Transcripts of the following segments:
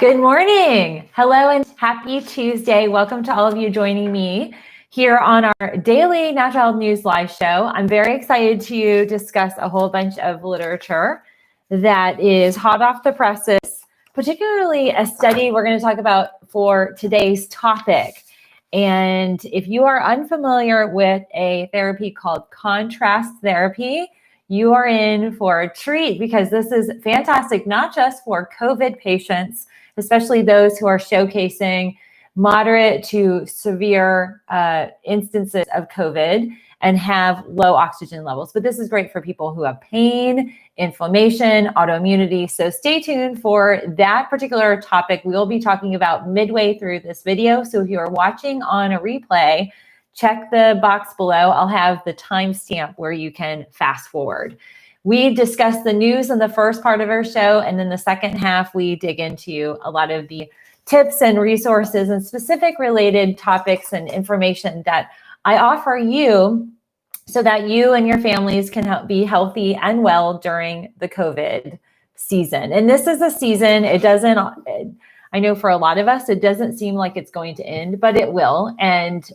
Good morning. Hello and happy Tuesday. Welcome to all of you joining me here on our daily Natural Health News Live show. I'm very excited to discuss a whole bunch of literature that is hot off the presses, particularly a study we're going to talk about for today's topic. And if you are unfamiliar with a therapy called contrast therapy, you are in for a treat because this is fantastic, not just for COVID patients, especially those who are showcasing moderate to severe instances of COVID and have low oxygen levels. But this is great for people who have pain, inflammation, autoimmunity. So stay tuned for that particular topic we'll be talking about midway through this video. So if you are watching on a replay, check the box below. I'll have the timestamp where you can fast forward. We discuss the news in the first part of our show, and then the second half, we dig into a lot of the tips and resources and specific related topics and information that I offer you so that you and your families can be healthy and well during the COVID season. And this is a season, I know for a lot of us, it doesn't seem like it's going to end, but it will. And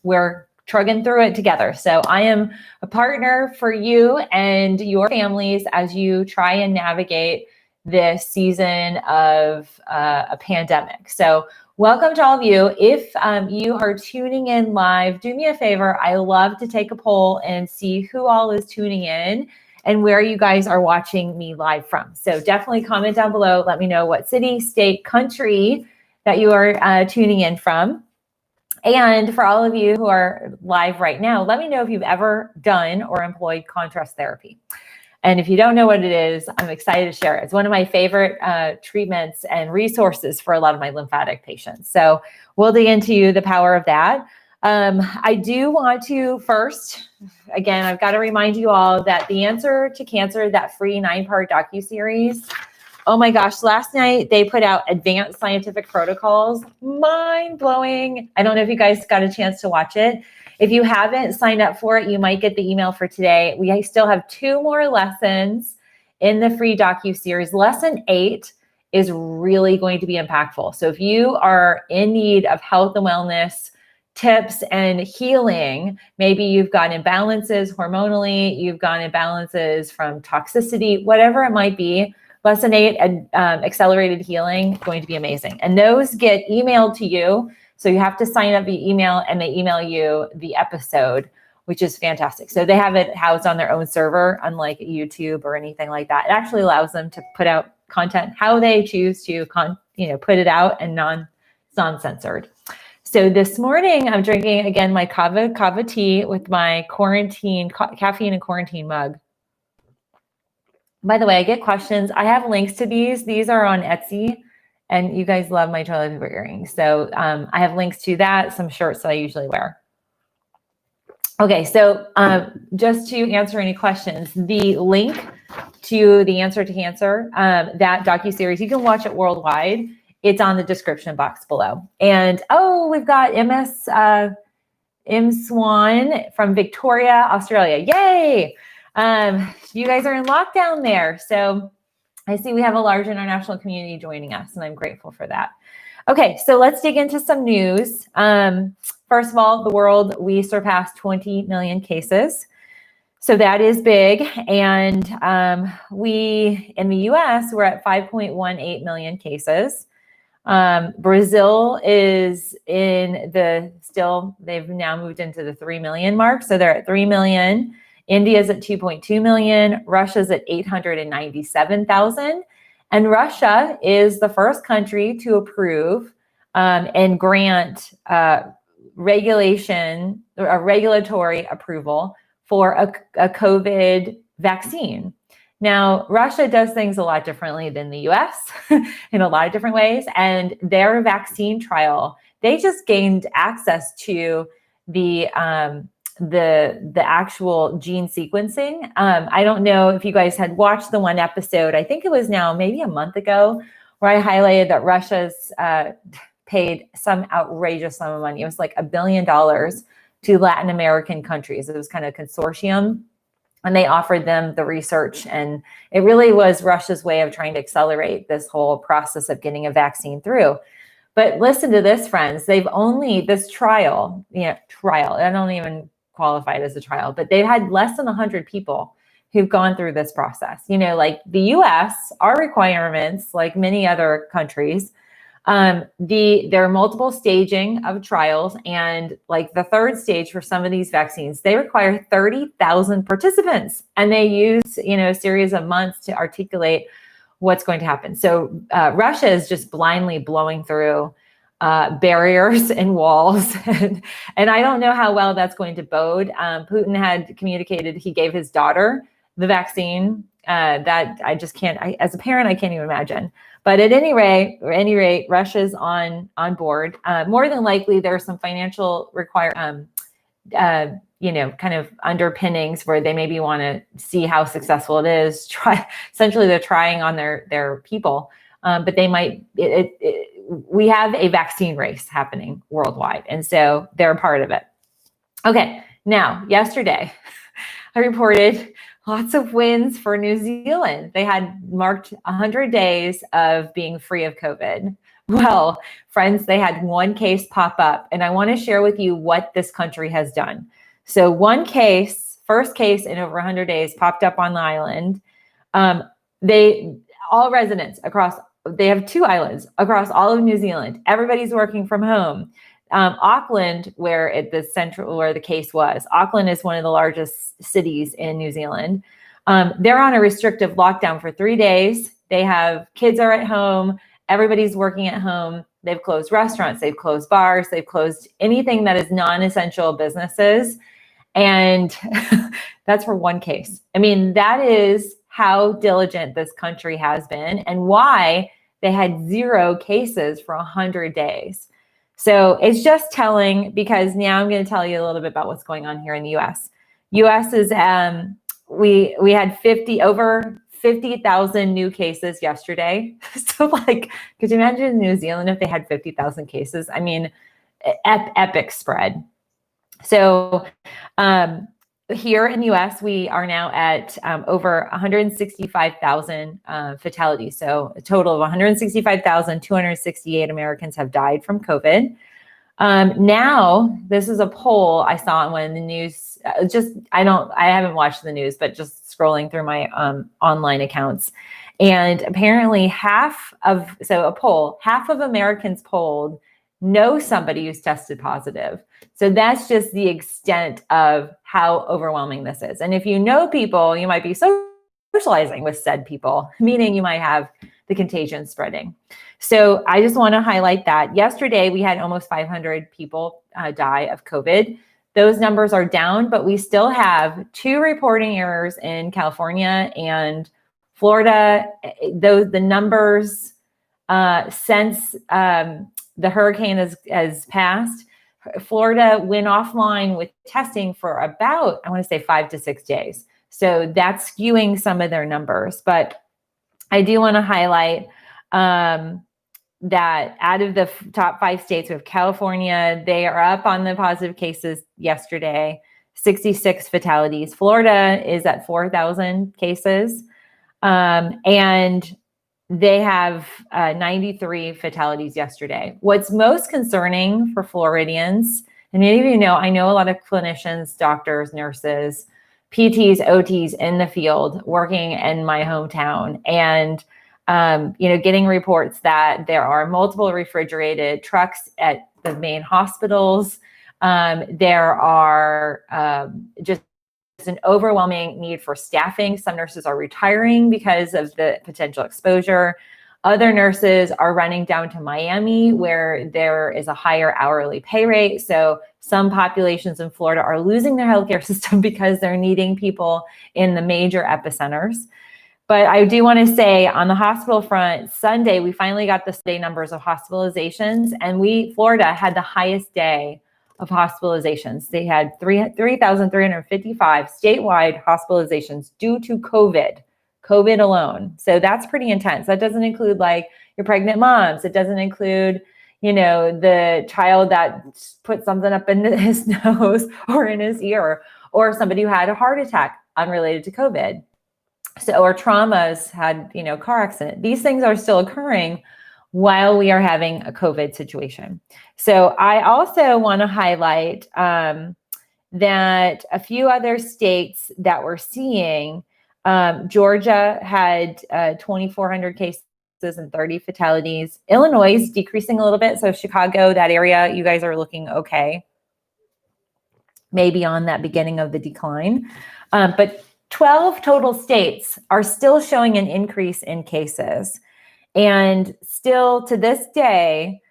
we're trugging through it together. So I am a partner for you and your families as you try and navigate this season of a pandemic. So welcome to all of you. If you are tuning in live, do me a favor. I love to take a poll and see who all is tuning in and where you guys are watching me live from. So definitely comment down below. Let me know what city, state, country that you are tuning in from. And for all of you who are live right now, let me know if you've ever done or employed contrast therapy. And if you don't know what it is, I'm excited to share it. It's one of my favorite treatments and resources for a lot of my lymphatic patients. So we'll dig into the power of that. I do want to first, again, I've got to remind you all that The Answer to Cancer, that free 9-part docuseries, oh my gosh, last night they put out advanced scientific protocols, mind blowing. I don't know if you guys got a chance to watch it. If you haven't signed up for it, you might get the email for today. We still have 2 more lessons in the free docuseries. Lesson 8 is really going to be impactful. So if you are in need of health and wellness tips and healing, maybe you've got imbalances hormonally, you've got imbalances from toxicity, whatever it might be, Lesson 8 and accelerated healing, going to be amazing. And those get emailed to you. So you have to sign up via email and they email you the episode, which is fantastic. So they have it housed on their own server, unlike YouTube or anything like that. It actually allows them to put out content how they choose to put it out and non-censored. So this morning I'm drinking again my kava tea with my caffeine and quarantine mug. By the way, I get questions. I have links to these. These are on Etsy, and you guys love my toilet paper earrings. So I have links to that, some shirts that I usually wear. Okay, so just to answer any questions, the link to The Answer to Cancer, that docuseries, you can watch it worldwide. It's on the description box below. And we've got M. Swan from Victoria, Australia. Yay! You guys are in lockdown there. So I see we have a large international community joining us, and I'm grateful for that. Okay, so let's dig into some news. First of all, the world, we surpassed 20 million cases. So that is big. And we, in the US, we're at 5.18 million cases. Brazil is they've now moved into the 3 million mark. So they're at 3 million. India's at 2.2 million, Russia's at 897,000, and Russia is the first country to approve and grant regulatory approval for a COVID vaccine. Now, Russia does things a lot differently than the US in a lot of different ways, and their vaccine trial, they just gained access to the actual gene sequencing. I don't know if you guys had watched the one episode, I think it was now maybe a month ago, where I highlighted that Russia's paid some outrageous sum of money. It was like $1 billion to Latin American countries. It was kind of a consortium and they offered them the research. And it really was Russia's way of trying to accelerate this whole process of getting a vaccine through. But listen to this, friends. They've only, this trial, I don't even qualify it as a trial, but they've had less than 100 people who've gone through this process. Like the US, our requirements, like many other countries, there are multiple staging of trials, and like the third stage for some of these vaccines, they require 30,000 participants, and they use, a series of months to articulate what's going to happen. So Russia is just blindly blowing through barriers and walls. And I don't know how well that's going to bode. Putin had communicated, he gave his daughter the vaccine. That I just can't, as a parent, I can't even imagine. But at any rate, Russia's on board. More than likely, there are some financial kind of underpinnings where they maybe want to see how successful it is. Essentially, they're trying on their people, but they might. We have a vaccine race happening worldwide, and so they're a part of it. Okay, now yesterday, I reported lots of wins for New Zealand. They had marked 100 days of being free of COVID. Well, friends, they had one case pop up, and I want to share with you what this country has done. So one case, first case in over 100 days, popped up on the island. All residents they have 2 islands across all of New Zealand. Everybody's working from home. Auckland, where the case was, Auckland is one of the largest cities in New Zealand. They're on a restrictive lockdown for 3 days. Kids are at home. Everybody's working at home. They've closed restaurants. They've closed bars. They've closed anything that is non-essential businesses. And that's for one case. I mean, that is how diligent this country has been and why they had 0 cases for 100 days. So it's just telling, because now I'm going to tell you a little bit about what's going on here in the U.S. U.S. is, we had over 50,000 new cases yesterday. So could you imagine New Zealand if they had 50,000 cases? I mean, epic spread. So here in the U.S., we are now at over 165,000 fatalities. So a total of 165,268 Americans have died from COVID. Now, this is a poll I saw on one of the news. I haven't watched the news, but just scrolling through my online accounts. And apparently half of Americans polled know somebody who's tested positive. So that's just the extent of how overwhelming this is. And if you know people, you might be socializing with said people, meaning you might have the contagion spreading. So I just want to highlight that. Yesterday, we had almost 500 people die of COVID. Those numbers are down, but we still have 2 reporting errors in California and Florida. The numbers since the hurricane has passed, Florida went offline with testing for about, I want to say 5 to 6 days. So that's skewing some of their numbers. But I do want to highlight that out of the top 5 states, we have California. They are up on the positive cases yesterday, 66 fatalities. Florida is at 4,000 cases. And they have 93 fatalities yesterday. What's most concerning for Floridians, and many of you know, I know a lot of clinicians, doctors, nurses, PTs, OTs in the field working in my hometown, and getting reports that there are multiple refrigerated trucks at the main hospitals. There are just an overwhelming need for staffing. Some nurses are retiring because of the potential exposure. Other nurses are running down to Miami, where there is a higher hourly pay rate. So some populations in Florida are losing their healthcare system because they're needing people in the major epicenters. But I do want to say, on the hospital front, Sunday, we finally got the state numbers of hospitalizations, and Florida had the highest day of hospitalizations. They had 3,355 statewide hospitalizations due to COVID alone. So that's pretty intense. That doesn't include your pregnant moms. It doesn't include, the child that put something up in his nose or in his ear, or somebody who had a heart attack. unrelated to COVID. So, or traumas, had, car accident. These things are still occurring while we are having a COVID situation. So I also want to highlight that a few other states that we're seeing, Georgia had 2,400 cases and 30 fatalities. Illinois is decreasing a little bit. So Chicago, that area, you guys are looking okay, maybe on that beginning of the decline. But 12 total states are still showing an increase in cases. And still to this day,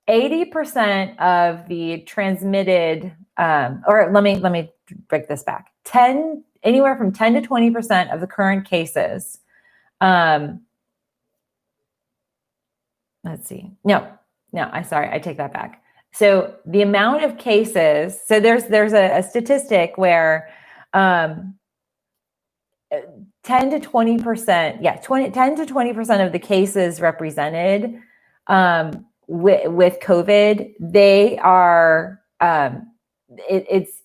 80% of the transmitted, or let me break this back. Anywhere from 10 to 20% of the current cases. Let's see. No, sorry, I take that back. So the amount of cases, so there's a statistic where 10 to 20%, 10 to 20% of the cases represented with COVID, they are, it's,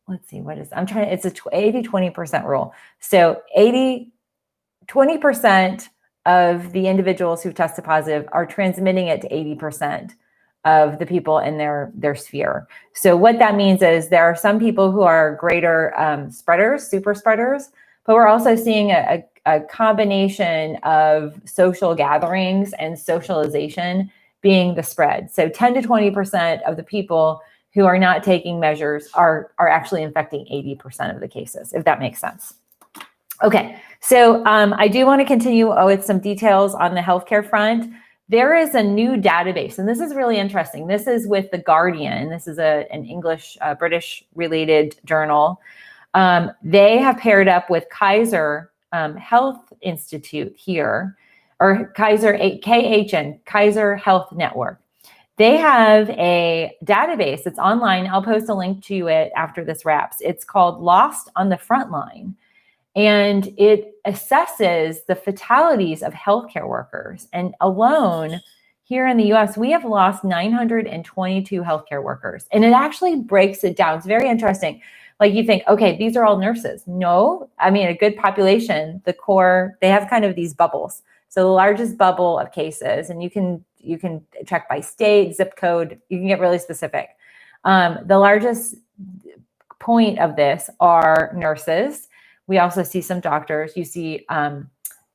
let's see, it's a 80-20% rule. So 20% of the individuals who tested positive are transmitting it to 80% of the people in their sphere. So what that means is there are some people who are greater spreaders, super spreaders, but we're also seeing a combination of social gatherings and socialization being the spread. So 10 to 20% of the people who are not taking measures are actually infecting 80% of the cases, if that makes sense. Okay, so I do want to continue with some details on the healthcare front. There is a new database, and this is really interesting. This is with The Guardian. This is an English, British related journal. They have paired up with Kaiser Health Institute here, or KHN, Kaiser Health Network. They have a database that's online. I'll post a link to it after this wraps. It's called Lost on the Frontline. And it assesses the fatalities of healthcare workers. And alone here in the US, we have lost 922 healthcare workers. And it actually breaks it down. It's very interesting. Like you think, okay, these are all nurses. No, I mean, a good population, the core, they have kind of these bubbles. So the largest bubble of cases, and you can check by state, zip code, you can get really specific. The largest point of this are nurses. We also see some doctors. You see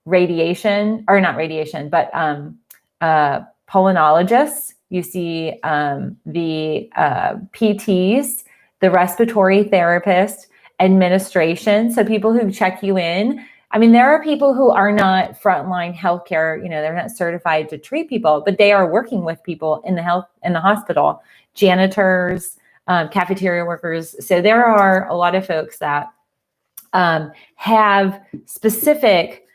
radiation, or not radiation, but pulmonologists. You see the PTs, the respiratory therapist, administration. So people who check you in. I mean, there are people who are not frontline healthcare, they're not certified to treat people, but they are working with people in the hospital, janitors, cafeteria workers. So there are a lot of folks that have specific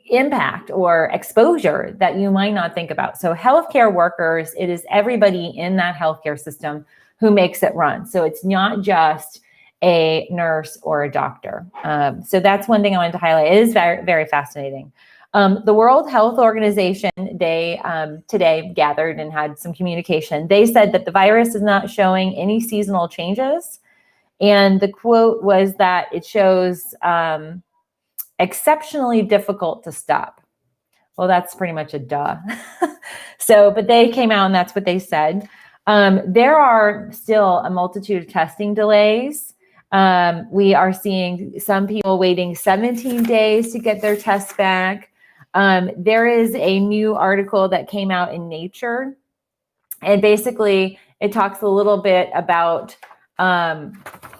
impact or exposure that you might not think about. So healthcare workers, it is everybody in that healthcare system who makes it run. So it's not just a nurse or a doctor. So that's one thing I wanted to highlight. It is very, very fascinating. The World Health Organization, they today gathered and had some communication. They said that the virus is not showing any seasonal changes. And the quote was that it shows exceptionally difficult to stop. Well, that's pretty much a duh. But they came out and that's what they said. There are still a multitude of testing delays. We are seeing some people waiting 17 days to get their tests back. There is a new article that came out in Nature, and basically it talks a little bit about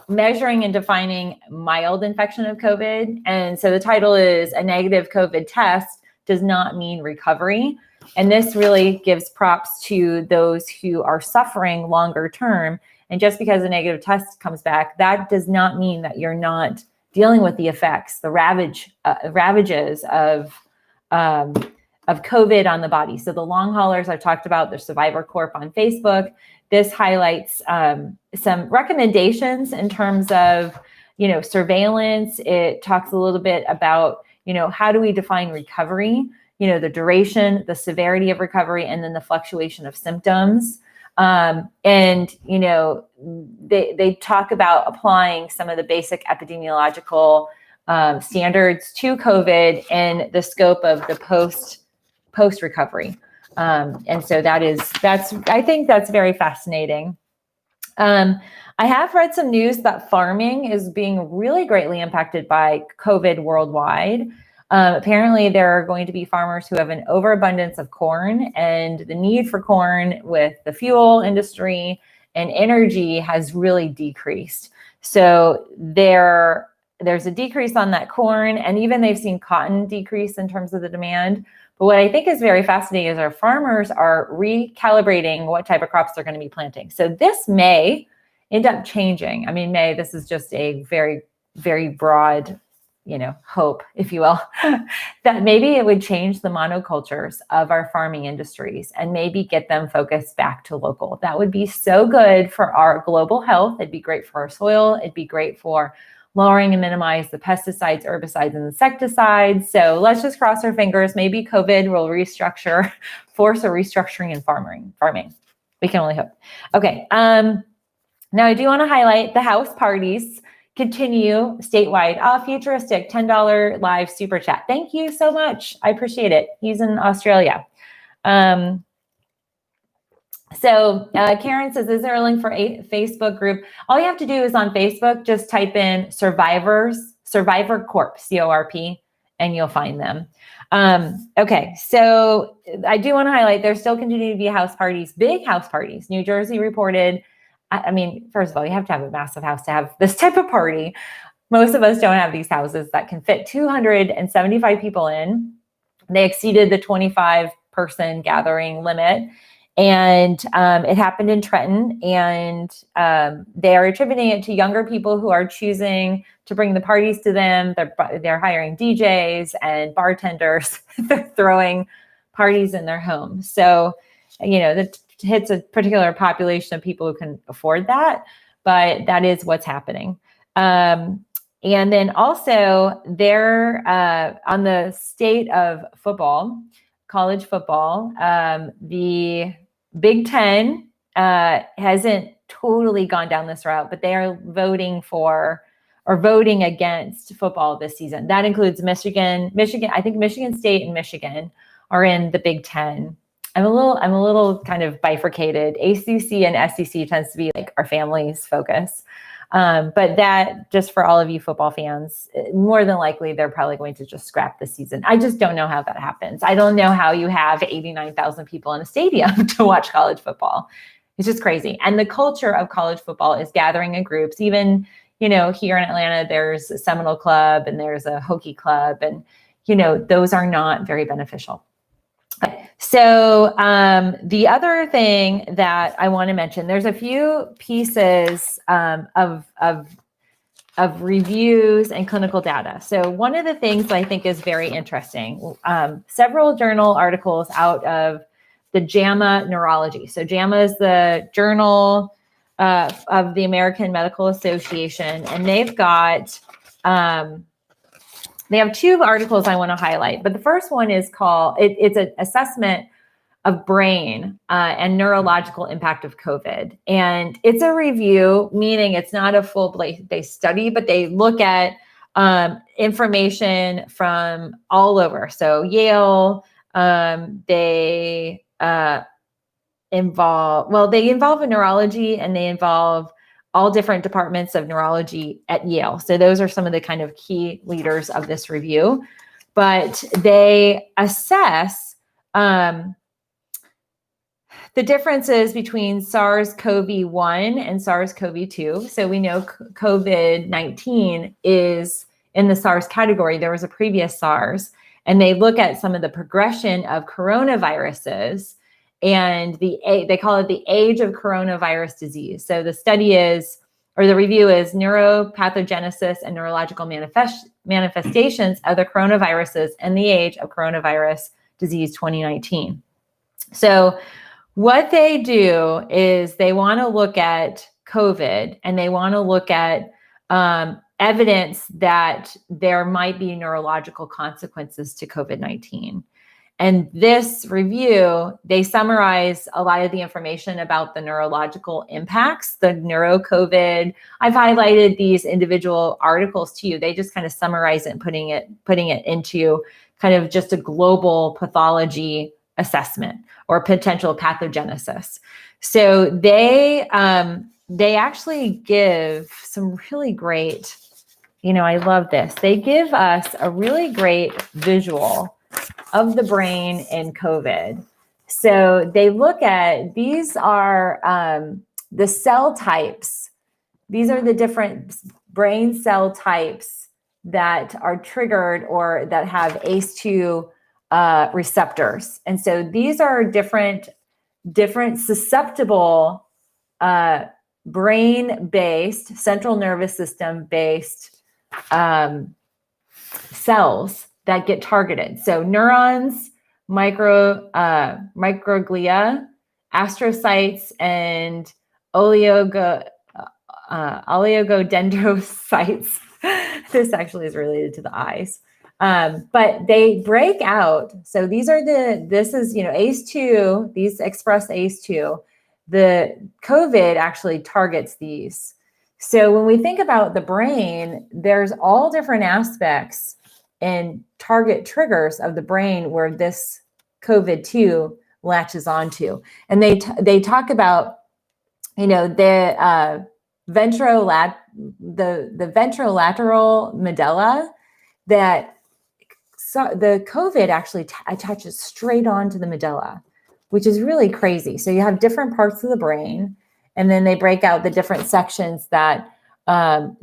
measuring and defining mild infection of COVID. And so the title is "A Negative COVID Test Does Not Mean Recovery." And this really gives props to those who are suffering longer term. And just because a negative test comes back, that does not mean that you're not dealing with the effects, the ravages of COVID on the body. So the long haulers I've talked about, the Survivor Corp on Facebook. This highlights some recommendations in terms of, surveillance. It talks a little bit about, how do we define recovery? The duration, the severity of recovery, and then the fluctuation of symptoms. And, they talk about applying some of the basic epidemiological standards to COVID in the scope of the post recovery. And so I think that's very fascinating. I have read some news that farming is being really greatly impacted by COVID worldwide. Apparently, there are going to be farmers who have an overabundance of corn, and the need for corn with the fuel industry and energy has really decreased. So there's a decrease on that corn, and even they've seen cotton decrease in terms of the demand. But what I think is very fascinating is our farmers are recalibrating what type of crops they're going to be planting. So this may end up changing. I mean, this is just a very, very broad, hope, if you will, that maybe it would change the monocultures of our farming industries and maybe get them focused back to local. That would be so good for our global health. It'd be great for our soil. It'd be great for lowering and minimize the pesticides, herbicides, and insecticides. So let's just cross our fingers. Maybe COVID will force a restructuring in farming. We can only hope. Okay. Now I do want to highlight the house parties continue statewide. Futuristic $10 live super chat. Thank you so much. I appreciate it. He's in Australia. So Karen says, is there a link for a Facebook group? All you have to do is on Facebook, just type in Survivor Corp, CORP, and you'll find them. Okay, so I do want to highlight, there still continue to be house parties, big house parties. New Jersey reported, first of all, you have to have a massive house to have this type of party. Most of us don't have these houses that can fit 275 people in. They exceeded the 25-person gathering limit. And it happened in Trenton, and they are attributing it to younger people who are choosing to bring the parties to them. They're hiring DJs and bartenders. They're throwing parties in their homes. So, that hits a particular population of people who can afford that, but that is what's happening. And then also they're on the state of football, college football, the Big Ten hasn't totally gone down this route, but they are voting against football this season. That includes Michigan. I think Michigan State and Michigan are in the Big Ten. I'm a little kind of bifurcated. ACC and SEC tends to be like our family's focus. But that, just for all of you football fans, more than likely, they're probably going to just scrap the season. I just don't know how that happens. I don't know how you have 89,000 people in a stadium to watch college football. It's just crazy. And the culture of college football is gathering in groups. Even, here in Atlanta, there's a Seminole Club and there's a Hokie Club. And, those are not very beneficial. So the other thing that I want to mention, there's a few pieces of reviews and clinical data. So one of the things I think is very interesting, several journal articles out of the JAMA Neurology. So JAMA is the Journal of the American Medical Association, and they've got they have two articles I want to highlight, but the first one is called, it's an assessment of brain and neurological impact of COVID. And it's a review, meaning it's not a full-based study, but they look at information from all over. So Yale, they involve in neurology, and they involve all different departments of neurology at Yale. So those are some of the kind of key leaders of this review. But they assess the differences between SARS-CoV-1 and SARS-CoV-2. So we know COVID-19 is in the SARS category. There was a previous SARS, and they look at some of the progression of coronaviruses, and they call it the age of coronavirus disease. So the review is neuropathogenesis and neurological manifestations of the coronaviruses and the age of coronavirus disease 2019. So what they do is they want to look at COVID, and they want to look at evidence that there might be neurological consequences to COVID-19. And this review, they summarize a lot of the information about the neurological impacts, the neuro-COVID. I've highlighted these individual articles to you. They just kind of summarize it and putting it into kind of just a global pathology assessment or potential pathogenesis. So they actually give some really great, I love this. They give us a really great visual of the brain in COVID. So they look at, these are the cell types. These are the different brain cell types that are triggered or that have ACE2 receptors. And so these are different susceptible brain-based, central nervous system-based cells that get targeted. So neurons, microglia, astrocytes, and oligodendrocytes. This actually is related to the eyes. But they break out. So these are this is, ACE2, these express ACE2. The COVID actually targets these. So when we think about the brain, there's all different aspects and target triggers of the brain where this COVID-2 latches onto. And they talk about, the ventrolateral medulla, that the COVID actually attaches straight onto the medulla, which is really crazy. So you have different parts of the brain, and then they break out the different sections that are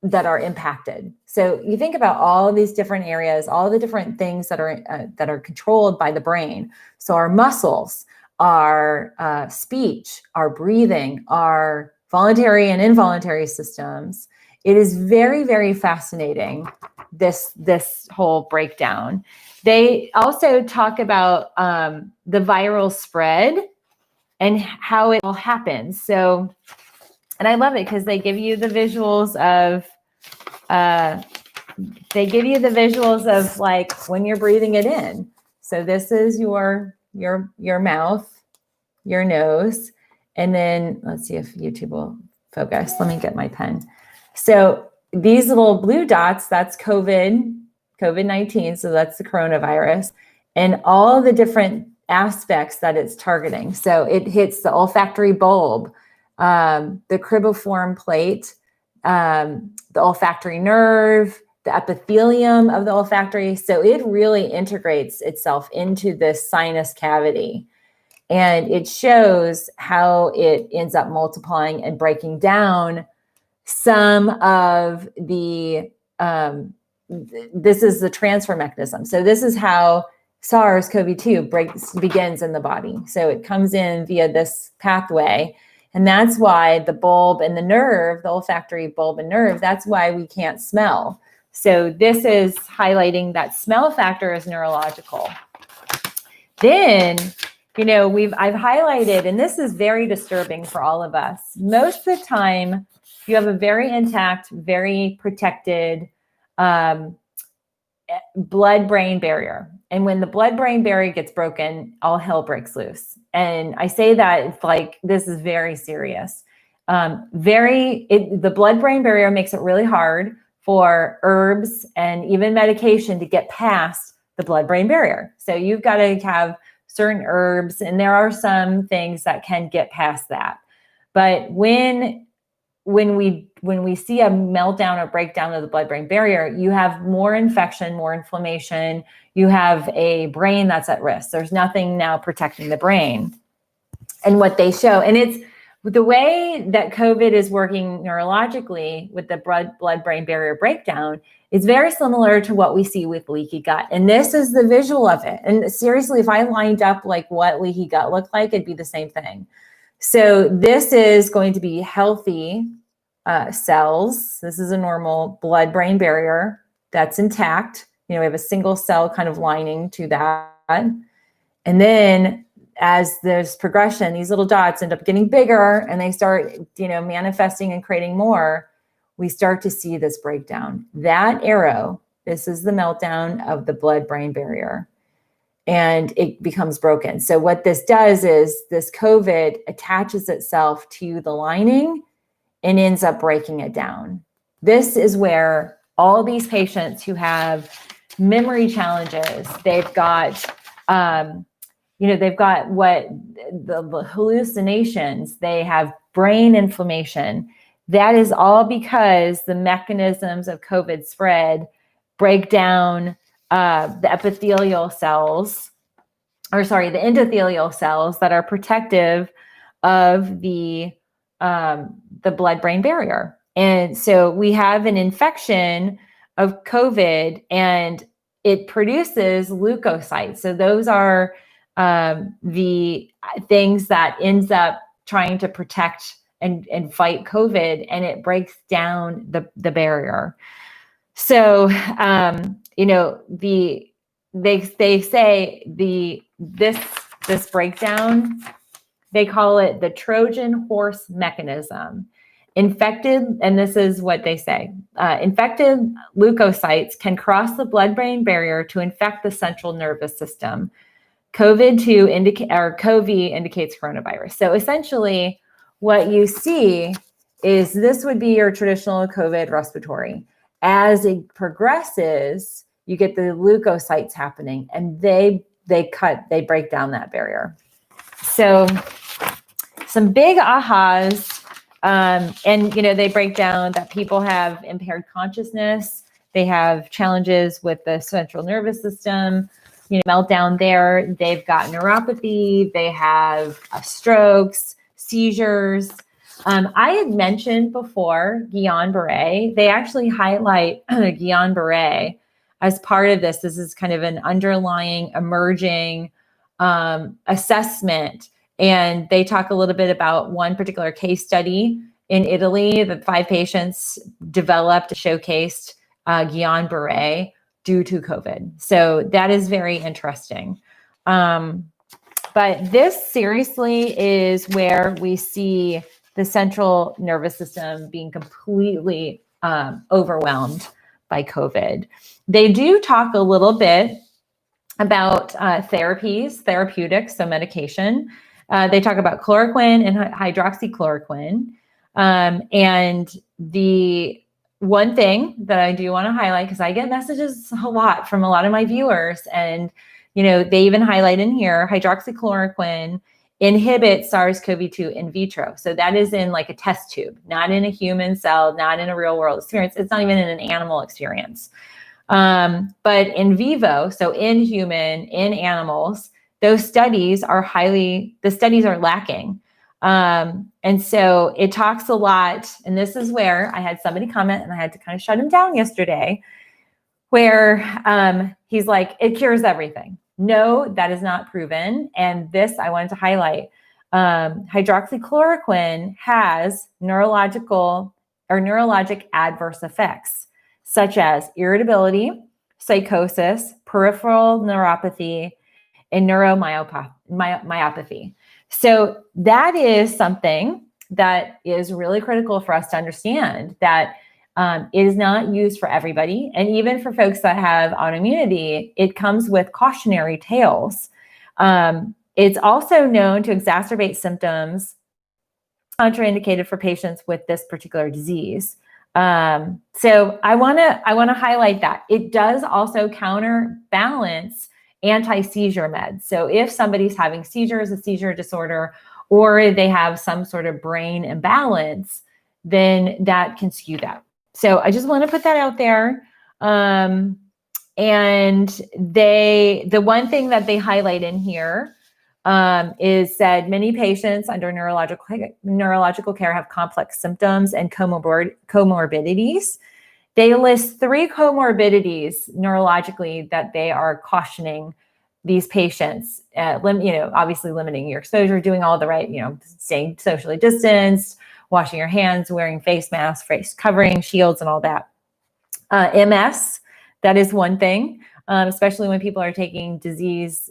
impacted. So you think about all of these different areas, all the different things that are controlled by the brain. So our muscles, our speech, our breathing, our voluntary and involuntary systems. It is very, very fascinating, this whole breakdown. They also talk about the viral spread and how it all happens. So, and I love it because they give you the visuals of like when you're breathing it in. So this is your mouth, your nose, and then let's see if YouTube will focus. Let me get my pen. So these little blue dots, that's COVID-19. So that's the coronavirus, and all the different aspects that it's targeting. So it hits the olfactory bulb, the cribriform plate, the olfactory nerve, the epithelium of the olfactory. So it really integrates itself into the sinus cavity. And it shows how it ends up multiplying and breaking down some of the, this is the transfer mechanism. So this is how SARS-CoV-2 begins in the body. So it comes in via this pathway. And that's why the bulb and the nerve, the olfactory bulb and nerve, that's why we can't smell. So this is highlighting that smell factor is neurological. Then, I've highlighted, and this is very disturbing for all of us. Most of the time, you have a very intact, very protected blood-brain barrier. And when the blood-brain barrier gets broken, all hell breaks loose. And I say that it's like, this is very serious. The blood-brain barrier makes it really hard for herbs and even medication to get past the blood-brain barrier. So you've got to have certain herbs, and there are some things that can get past that. But when we see a meltdown or breakdown of the blood-brain barrier, you have more infection, more inflammation. You have a brain that's at risk. There's nothing now protecting the brain. And what they show, and it's the way that COVID is working neurologically with the blood-brain barrier breakdown is very similar to what we see with leaky gut. And this is the visual of it. And seriously, if I lined up like what leaky gut looked like, it'd be the same thing. So this is going to be healthy cells. This is a normal blood-brain barrier that's intact. We have a single cell kind of lining to that. And then as there's progression, these little dots end up getting bigger and they start, manifesting and creating more. We start to see this breakdown. That arrow This is the meltdown of the blood-brain barrier, and it becomes broken. So what this does is this COVID attaches itself to the lining and ends up breaking it down. This is where all these patients who have memory challenges, they've got, they've got what the hallucinations, they have brain inflammation. That is all because the mechanisms of COVID spread break down the endothelial cells that are protective of the blood-brain barrier. And so we have an infection of COVID, and it produces leukocytes. So those are the things that ends up trying to protect and fight COVID, and it breaks down the barrier. So, they say this breakdown, they call it the Trojan horse mechanism. Infected, and this is what they say, infected leukocytes can cross the blood-brain barrier to infect the central nervous system. COVID indicates coronavirus. So essentially, what you see is this would be your traditional COVID respiratory. As it progresses, you get the leukocytes happening, and they break down that barrier. So some big ahas, and they break down that people have impaired consciousness, they have challenges with the central nervous system, meltdown there, they've got neuropathy, they have strokes, seizures. I had mentioned before Guillain-Barré. They actually highlight Guillain-Barré as part of this. This is kind of an underlying emerging assessment. And they talk a little bit about one particular case study in Italy that 5 patients developed, showcased Guillain-Barré due to COVID. So that is very interesting. But this seriously is where we see the central nervous system being completely overwhelmed by COVID. They do talk a little bit about therapeutics, so medication. They talk about chloroquine and hydroxychloroquine. And the one thing that I do want to highlight, because I get messages a lot from a lot of my viewers, and they even highlight in here, hydroxychloroquine inhibits SARS-CoV-2 in vitro. So that is in like a test tube, not in a human cell, not in a real world experience. It's not even in an animal experience. But in vivo, so in human, in animals, those studies are lacking. And so it talks a lot, and this is where I had somebody comment, and I had to kind of shut him down yesterday, where he's like, it cures everything. No, that is not proven. And this I wanted to highlight. Hydroxychloroquine has neurologic adverse effects, such as irritability, psychosis, peripheral neuropathy, and neuromyopathy. So that is something that is really critical for us to understand, that it is not used for everybody. And even for folks that have autoimmunity, it comes with cautionary tales. It's also known to exacerbate symptoms, contraindicated for patients with this particular disease. So I want to highlight that. It does also counterbalance anti-seizure meds. So if somebody's having seizures, a seizure disorder, or they have some sort of brain imbalance, then that can skew that. So I just want to put that out there. And the one thing that they highlight in here is that many patients under neurological care have complex symptoms and comorbidities. They list 3 comorbidities neurologically that they are cautioning these patients, obviously limiting your exposure, doing all the right, staying socially distanced, washing your hands, wearing face masks, face covering, shields, and all that. MS, that is one thing, especially when people are taking disease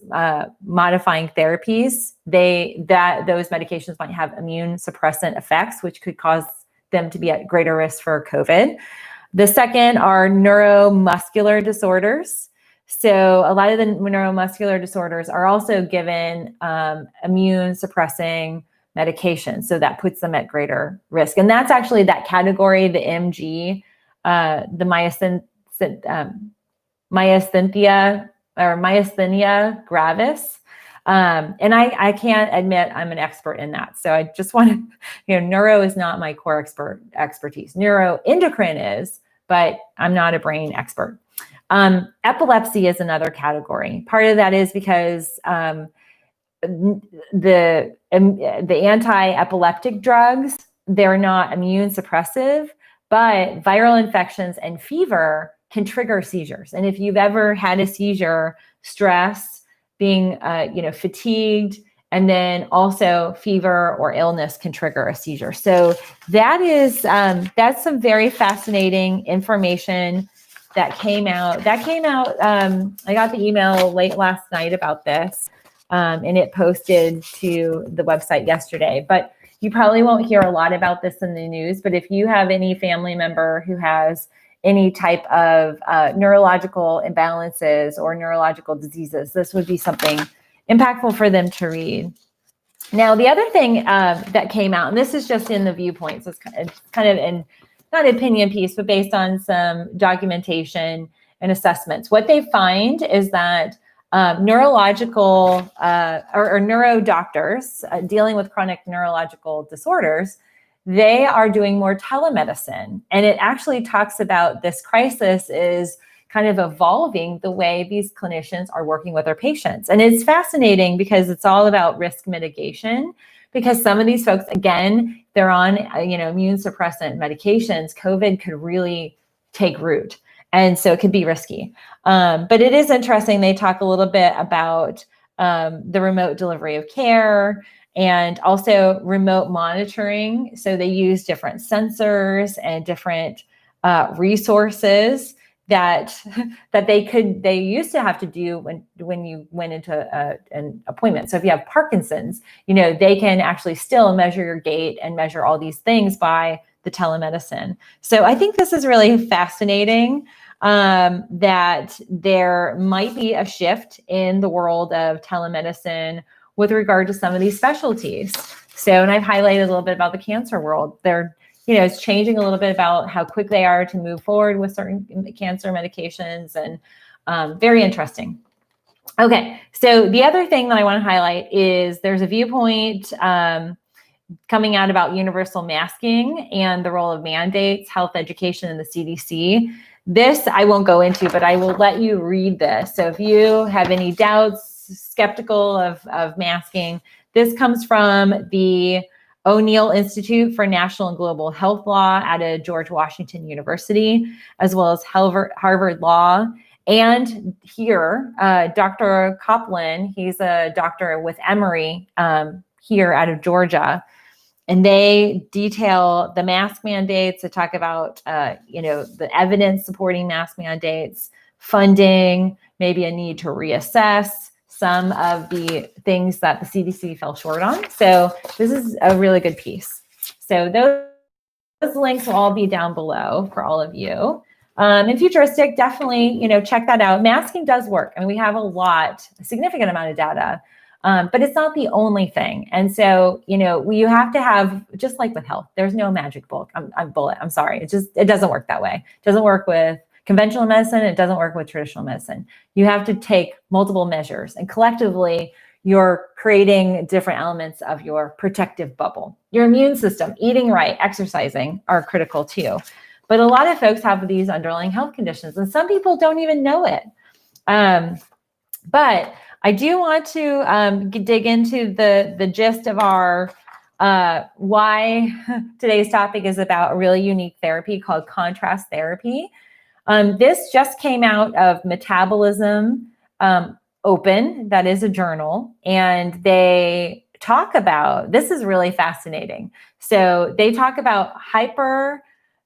modifying therapies. Those medications might have immune suppressant effects, which could cause them to be at greater risk for COVID. The second are neuromuscular disorders. So a lot of the neuromuscular disorders are also given immune suppressing medication. So that puts them at greater risk. And that's actually that category, the MG, the myasthenia gravis. And I can't admit I'm an expert in that. So I just want to, neuro is not my core expertise. Neuroendocrine is, but I'm not a brain expert. Epilepsy is another category. Part of that is because the anti-epileptic drugs, they're not immune suppressive, but viral infections and fever can trigger seizures. And if you've ever had a seizure, stress, being fatigued, and then also fever or illness can trigger a seizure. So that's some very fascinating information that came out. I got the email late last night about this, and it posted to the website yesterday. But you probably won't hear a lot about this in the news. But if you have any family member who has any type of neurological imbalances or neurological diseases, this would be something impactful for them to read. Now, the other thing that came out, and this is just in the viewpoints, it's kind of in, not an opinion piece, but based on some documentation and assessments. What they find is that neurological or neuro doctors dealing with chronic neurological disorders, they are doing more telemedicine. And it actually talks about this crisis is kind of evolving the way these clinicians are working with their patients. And it's fascinating because it's all about risk mitigation, because some of these folks, again, they're on immune suppressant medications. COVID could really take root. And so it could be risky. But it is interesting. They talk a little bit about the remote delivery of care and also remote monitoring. So they use different sensors and different resources that they used to have to do when you went into an appointment. So if you have Parkinson's, they can actually still measure your gait and measure all these things by the telemedicine. So I think this is really fascinating, that there might be a shift in the world of telemedicine with regard to some of these specialties. So, and I've highlighted a little bit about the cancer world. It's changing a little bit about how quick they are to move forward with certain cancer medications, and very interesting. Okay, so the other thing that I want to highlight is there's a viewpoint coming out about universal masking and the role of mandates, health education, and the CDC. This I won't go into, but I will let you read this. So if you have any doubts, skeptical of masking, this comes from the O'Neill Institute for National and Global Health Law out of George Washington University, as well as Harvard Law. And here, Dr. Copeland, he's a doctor with Emory here out of Georgia. And they detail the mask mandates. They talk about, the evidence supporting mask mandates, funding, maybe a need to reassess some of the things that the CDC fell short on. So this is a really good piece. So those links will all be down below for all of you. And futuristic, definitely, check that out. Masking does work. I mean, we have a significant amount of data, but it's not the only thing. And so, you have to have, just like with health, there's no magic bullet. I'm sorry. It doesn't work that way. It doesn't work with conventional medicine. It doesn't work with traditional medicine. You have to take multiple measures, and collectively you're creating different elements of your protective bubble. Your immune system, eating right, exercising are critical too. But a lot of folks have these underlying health conditions, and some people don't even know it. But I do want to dig into the gist of our why today's topic is about a really unique therapy called contrast therapy. This just came out of Metabolism Open, that is a journal, and they talk about, this is really fascinating. So they talk about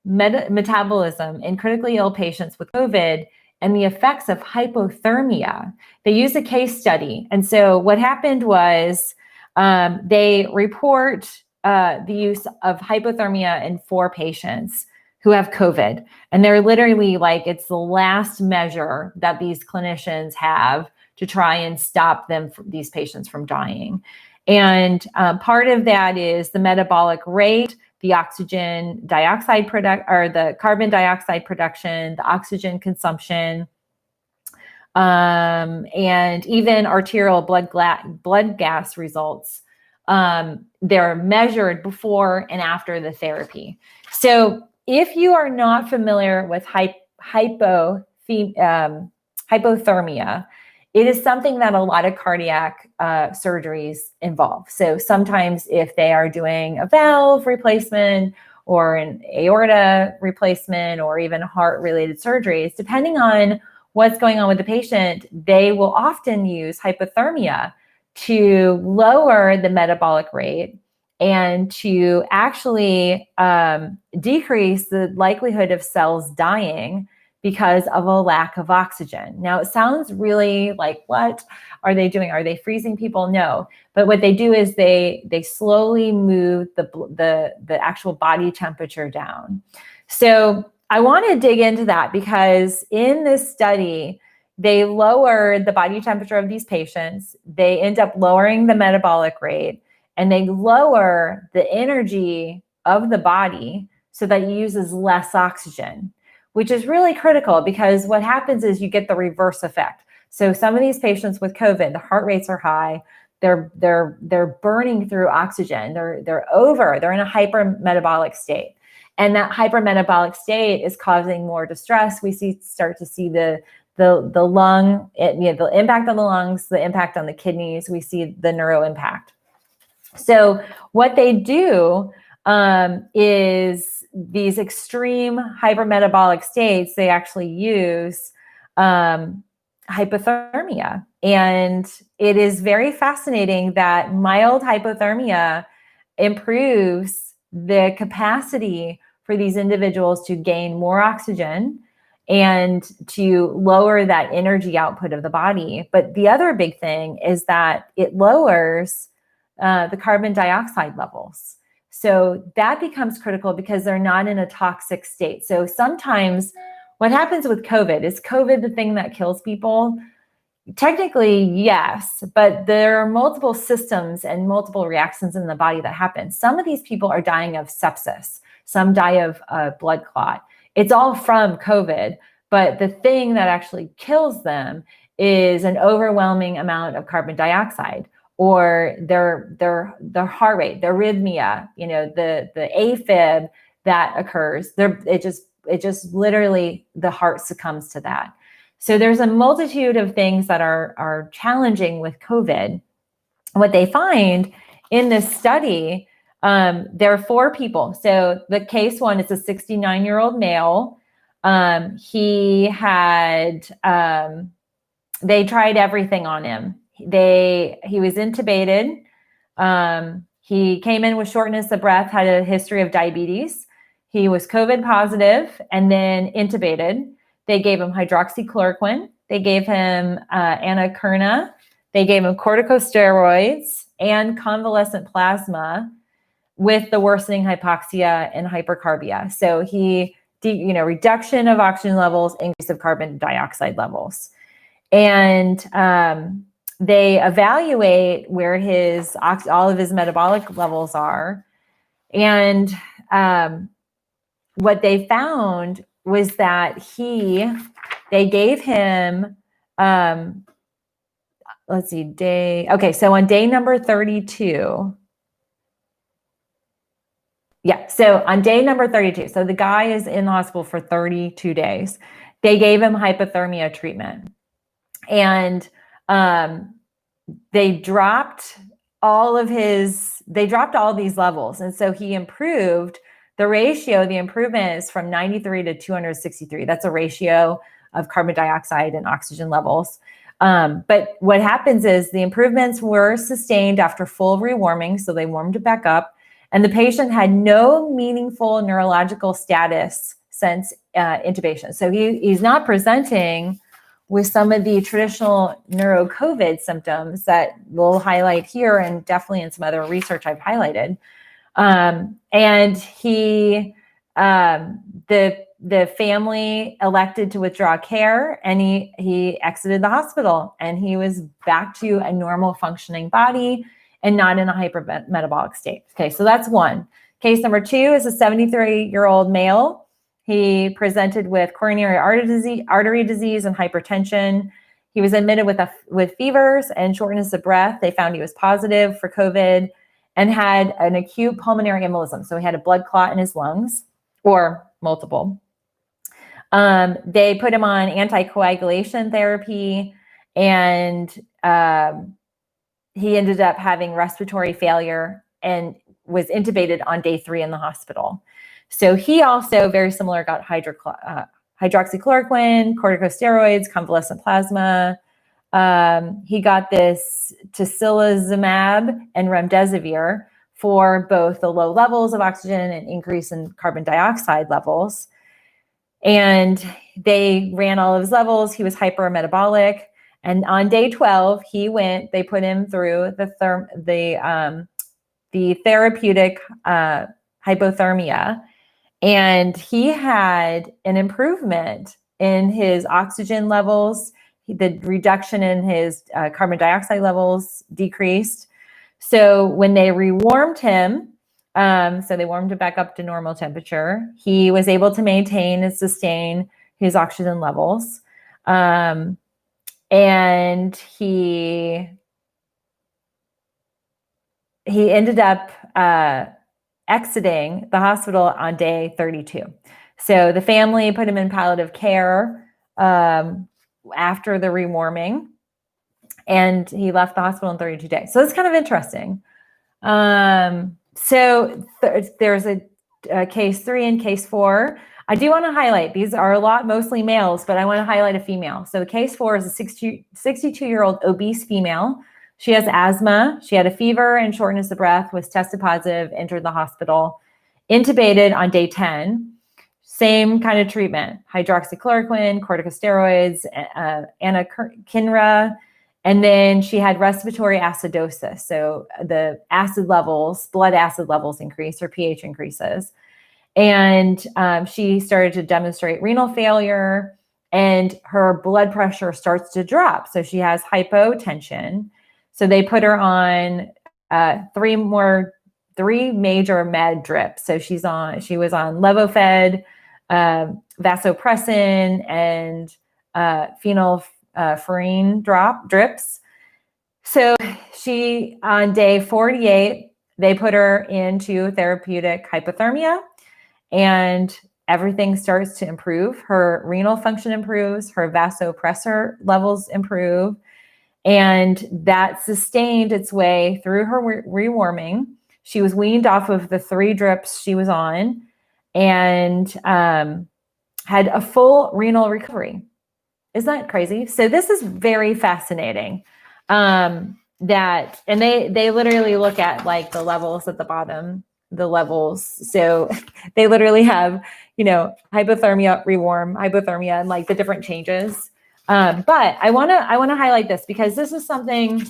metabolism in critically ill patients with COVID and the effects of hypothermia. They use a case study. And so what happened was they report the use of hypothermia in 4 patients who have COVID. And they're literally like, it's the last measure that these clinicians have to try and stop these patients from dying. And part of that is the metabolic rate, the oxygen dioxide the carbon dioxide production, the oxygen consumption, and even arterial blood gas results. They're measured before and after the therapy. So if you are not familiar with hypothermia, it is something that a lot of cardiac surgeries involve. So sometimes if they are doing a valve replacement or an aorta replacement or even heart-related surgeries, depending on what's going on with the patient, they will often use hypothermia to lower the metabolic rate and to actually decrease the likelihood of cells dying because of a lack of oxygen. Now, it sounds really like, what are they doing? Are they freezing people? No. But what they do is they slowly move the actual body temperature down. So I want to dig into that because in this study, they lowered the body temperature of these patients. They end up lowering the metabolic rate, and they lower the energy of the body so that it uses less oxygen, which is really critical because what happens is you get the reverse effect. So some of these patients with COVID, the heart rates are high. They're burning through oxygen. They're in a hypermetabolic state. And that hypermetabolic state is causing more distress. We start to see the lung, the impact on the lungs, the impact on the kidneys. We see the neuro impact. So what they do is these extreme hypermetabolic states, they actually use hypothermia. And it is very fascinating that mild hypothermia improves the capacity for these individuals to gain more oxygen and to lower that energy output of the body. But the other big thing is that it lowers the carbon dioxide levels. So that becomes critical because they're not in a toxic state. So sometimes what happens with COVID, is COVID the thing that kills people? Technically, yes, but there are multiple systems and multiple reactions in the body that happen. Some of these people are dying of sepsis. Some die of blood clot. It's all from COVID, but the thing that actually kills them is an overwhelming amount of carbon dioxide, or their heart rate, their arrhythmia, the AFib that occurs. It just literally, the heart succumbs to that. So there's a multitude of things that are challenging with COVID. What they find in this study, there are 4 people. So the case one is a 69-year-old male. He had, they tried everything on him. He was intubated. He came in with shortness of breath, had a history of diabetes. He was COVID positive and then intubated. They gave him hydroxychloroquine. They gave him anacarna. They gave him corticosteroids and convalescent plasma with the worsening hypoxia and hypercarbia. So reduction of oxygen levels, increase of carbon dioxide levels. And they evaluate where all of his metabolic levels are. And what they found was that they gave him, so on day number 32, so on day number 32, so the guy is in the hospital for 32 days, they gave him hypothermia treatment. And they dropped all these levels. And so he improved. The improvement is from 93 to 263. That's a ratio of carbon dioxide and oxygen levels. But what happens is the improvements were sustained after full rewarming. So they warmed it back up. And the patient had no meaningful neurological status since intubation. So he's not presenting with some of the traditional neuro-COVID symptoms that we'll highlight here and definitely in some other research I've highlighted. And he the family elected to withdraw care, and he exited the hospital, and he was back to a normal functioning body and not in a hypermetabolic state. Okay, so that's one. Case number 2 is a 73-year-old male. He presented with coronary artery disease and hypertension. He was admitted with fevers and shortness of breath. They found he was positive for COVID and had an acute pulmonary embolism. So he had a blood clot in his lungs, or multiple. They put him on anticoagulation therapy, and he ended up having respiratory failure and was intubated on day 3 in the hospital. So he also, very similar, got hydroxychloroquine, corticosteroids, convalescent plasma. He got this tocilizumab and remdesivir for both the low levels of oxygen and increase in carbon dioxide levels. And they ran all of his levels. He was hypermetabolic. And on day 12, they put him through the therapeutic hypothermia. And he had an improvement in his oxygen levels. The reduction in his carbon dioxide levels decreased. So when they rewarmed him, so they warmed it back up to normal temperature, he was able to maintain and sustain his oxygen levels. And he ended up exiting the hospital on day 32. So the family put him in palliative care after the rewarming, and he left the hospital in 32 days. So it's kind of interesting. There's a case 3 and case 4. I do want to highlight, these are a lot mostly males, but I want to highlight a female. So case 4 is a 62-year-old obese female. She has asthma. She had a fever and shortness of breath, was tested positive, entered the hospital, intubated on day 10. Same kind of treatment, hydroxychloroquine, corticosteroids, anakinra, and then she had respiratory acidosis. So the blood acid levels increase, her pH increases. And she started to demonstrate renal failure, and her blood pressure starts to drop. So she has hypotension. So they put her on 3 major med drips. So she was on Levofed, vasopressin, and phenylphrine drips. So she, on day 48, they put her into therapeutic hypothermia, and everything starts to improve. Her renal function improves, her vasopressor levels improve, and that sustained its way through her rewarming. She was weaned off of the 3 drips she was on, and had a full renal recovery. Isn't that crazy? So this is very fascinating. And they literally look at like the levels at the bottom, the levels. So they literally have, hypothermia, rewarm, hypothermia, and like the different changes. But I want to highlight this because this is something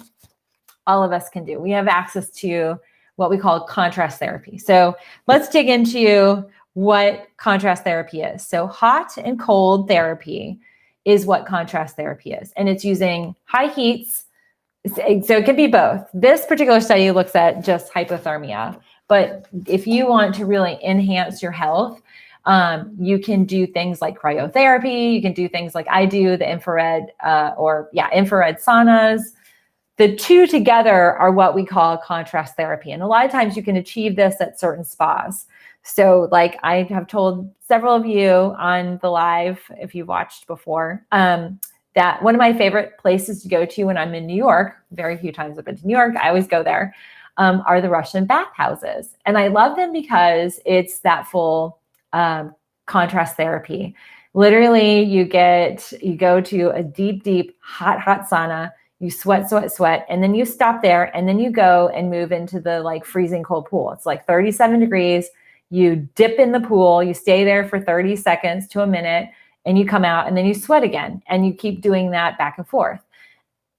all of us can do. We have access to what we call contrast therapy. So let's dig into what contrast therapy is. So hot and cold therapy is what contrast therapy is. And it's using high heats. So it can be both. This particular study looks at just hypothermia. But if you want to really enhance your health, you can do things like cryotherapy. You can do things like I do, the infrared saunas. The 2 together are what we call contrast therapy. And a lot of times you can achieve this at certain spas. So like I have told several of you on the live, if you've watched before, that one of my favorite places to go to when I'm in New York, very few times I've been to New York, I always go there, are the Russian bathhouses. And I love them because it's that full contrast therapy. Literally, you go to a deep, hot sauna, you sweat, and then you stop there, and then you go and move into the like freezing cold pool. It's like 37 degrees. You dip in the pool, you stay there for 30 seconds to a minute, and you come out, and then you sweat again, and you keep doing that back and forth.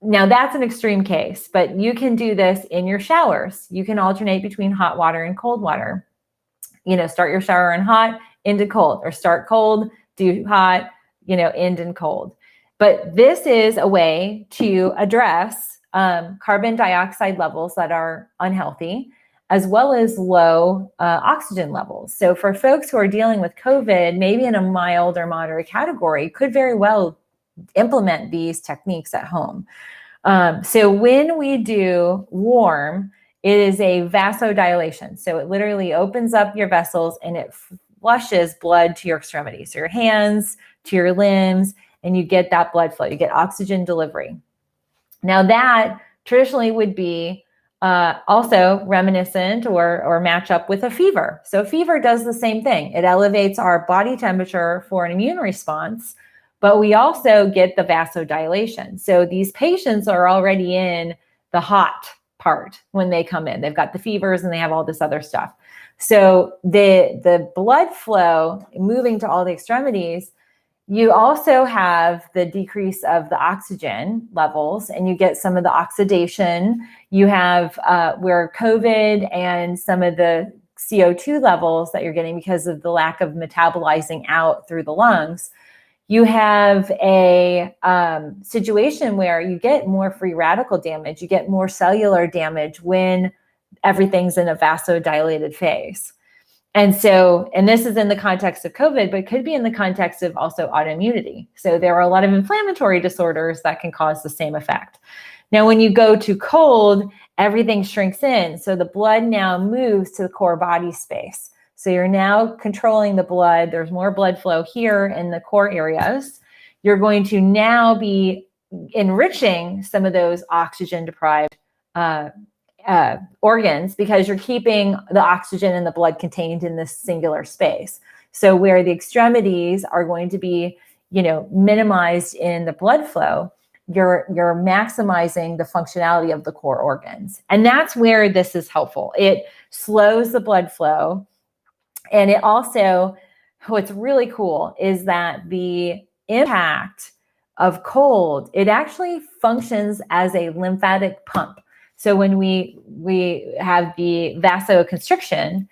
Now that's an extreme case, but you can do this in your showers. You can alternate between hot water and cold water. Start your shower in hot into cold, or start cold, do hot, end in cold. But this is a way to address carbon dioxide levels that are unhealthy, as well as low oxygen levels. So for folks who are dealing with COVID, maybe in a mild or moderate category, could very well implement these techniques at home. So when we do warm, it is a vasodilation. So it literally opens up your vessels and it flushes blood to your extremities, so your hands, to your limbs, and you get that blood flow. You get oxygen delivery. Now that traditionally would be also reminiscent or match up with a fever. So fever does the same thing. It elevates our body temperature for an immune response, but we also get the vasodilation. So these patients are already in the hot part when they come in. They've got the fevers and they have all this other stuff. So the blood flow moving to all the extremities, you also have the decrease of the oxygen levels, and you get some of the oxidation. You have where COVID and some of the CO2 levels that you're getting because of the lack of metabolizing out through the lungs. You have a situation where you get more free radical damage. You get more cellular damage when everything's in a vasodilated phase. And this is in the context of COVID, but could be in the context of also autoimmunity. So there are a lot of inflammatory disorders that can cause the same effect. Now, when you go to cold, everything shrinks in. So the blood now moves to the core body space. So you're now controlling the blood. There's more blood flow here in the core areas. You're going to now be enriching some of those oxygen deprived organs, because you're keeping the oxygen and the blood contained in this singular space. So where the extremities are going to be, minimized in the blood flow, you're maximizing the functionality of the core organs. And that's where this is helpful. It slows the blood flow. And it also, what's really cool is that the impact of cold, it actually functions as a lymphatic pump. So when we have the vasoconstriction,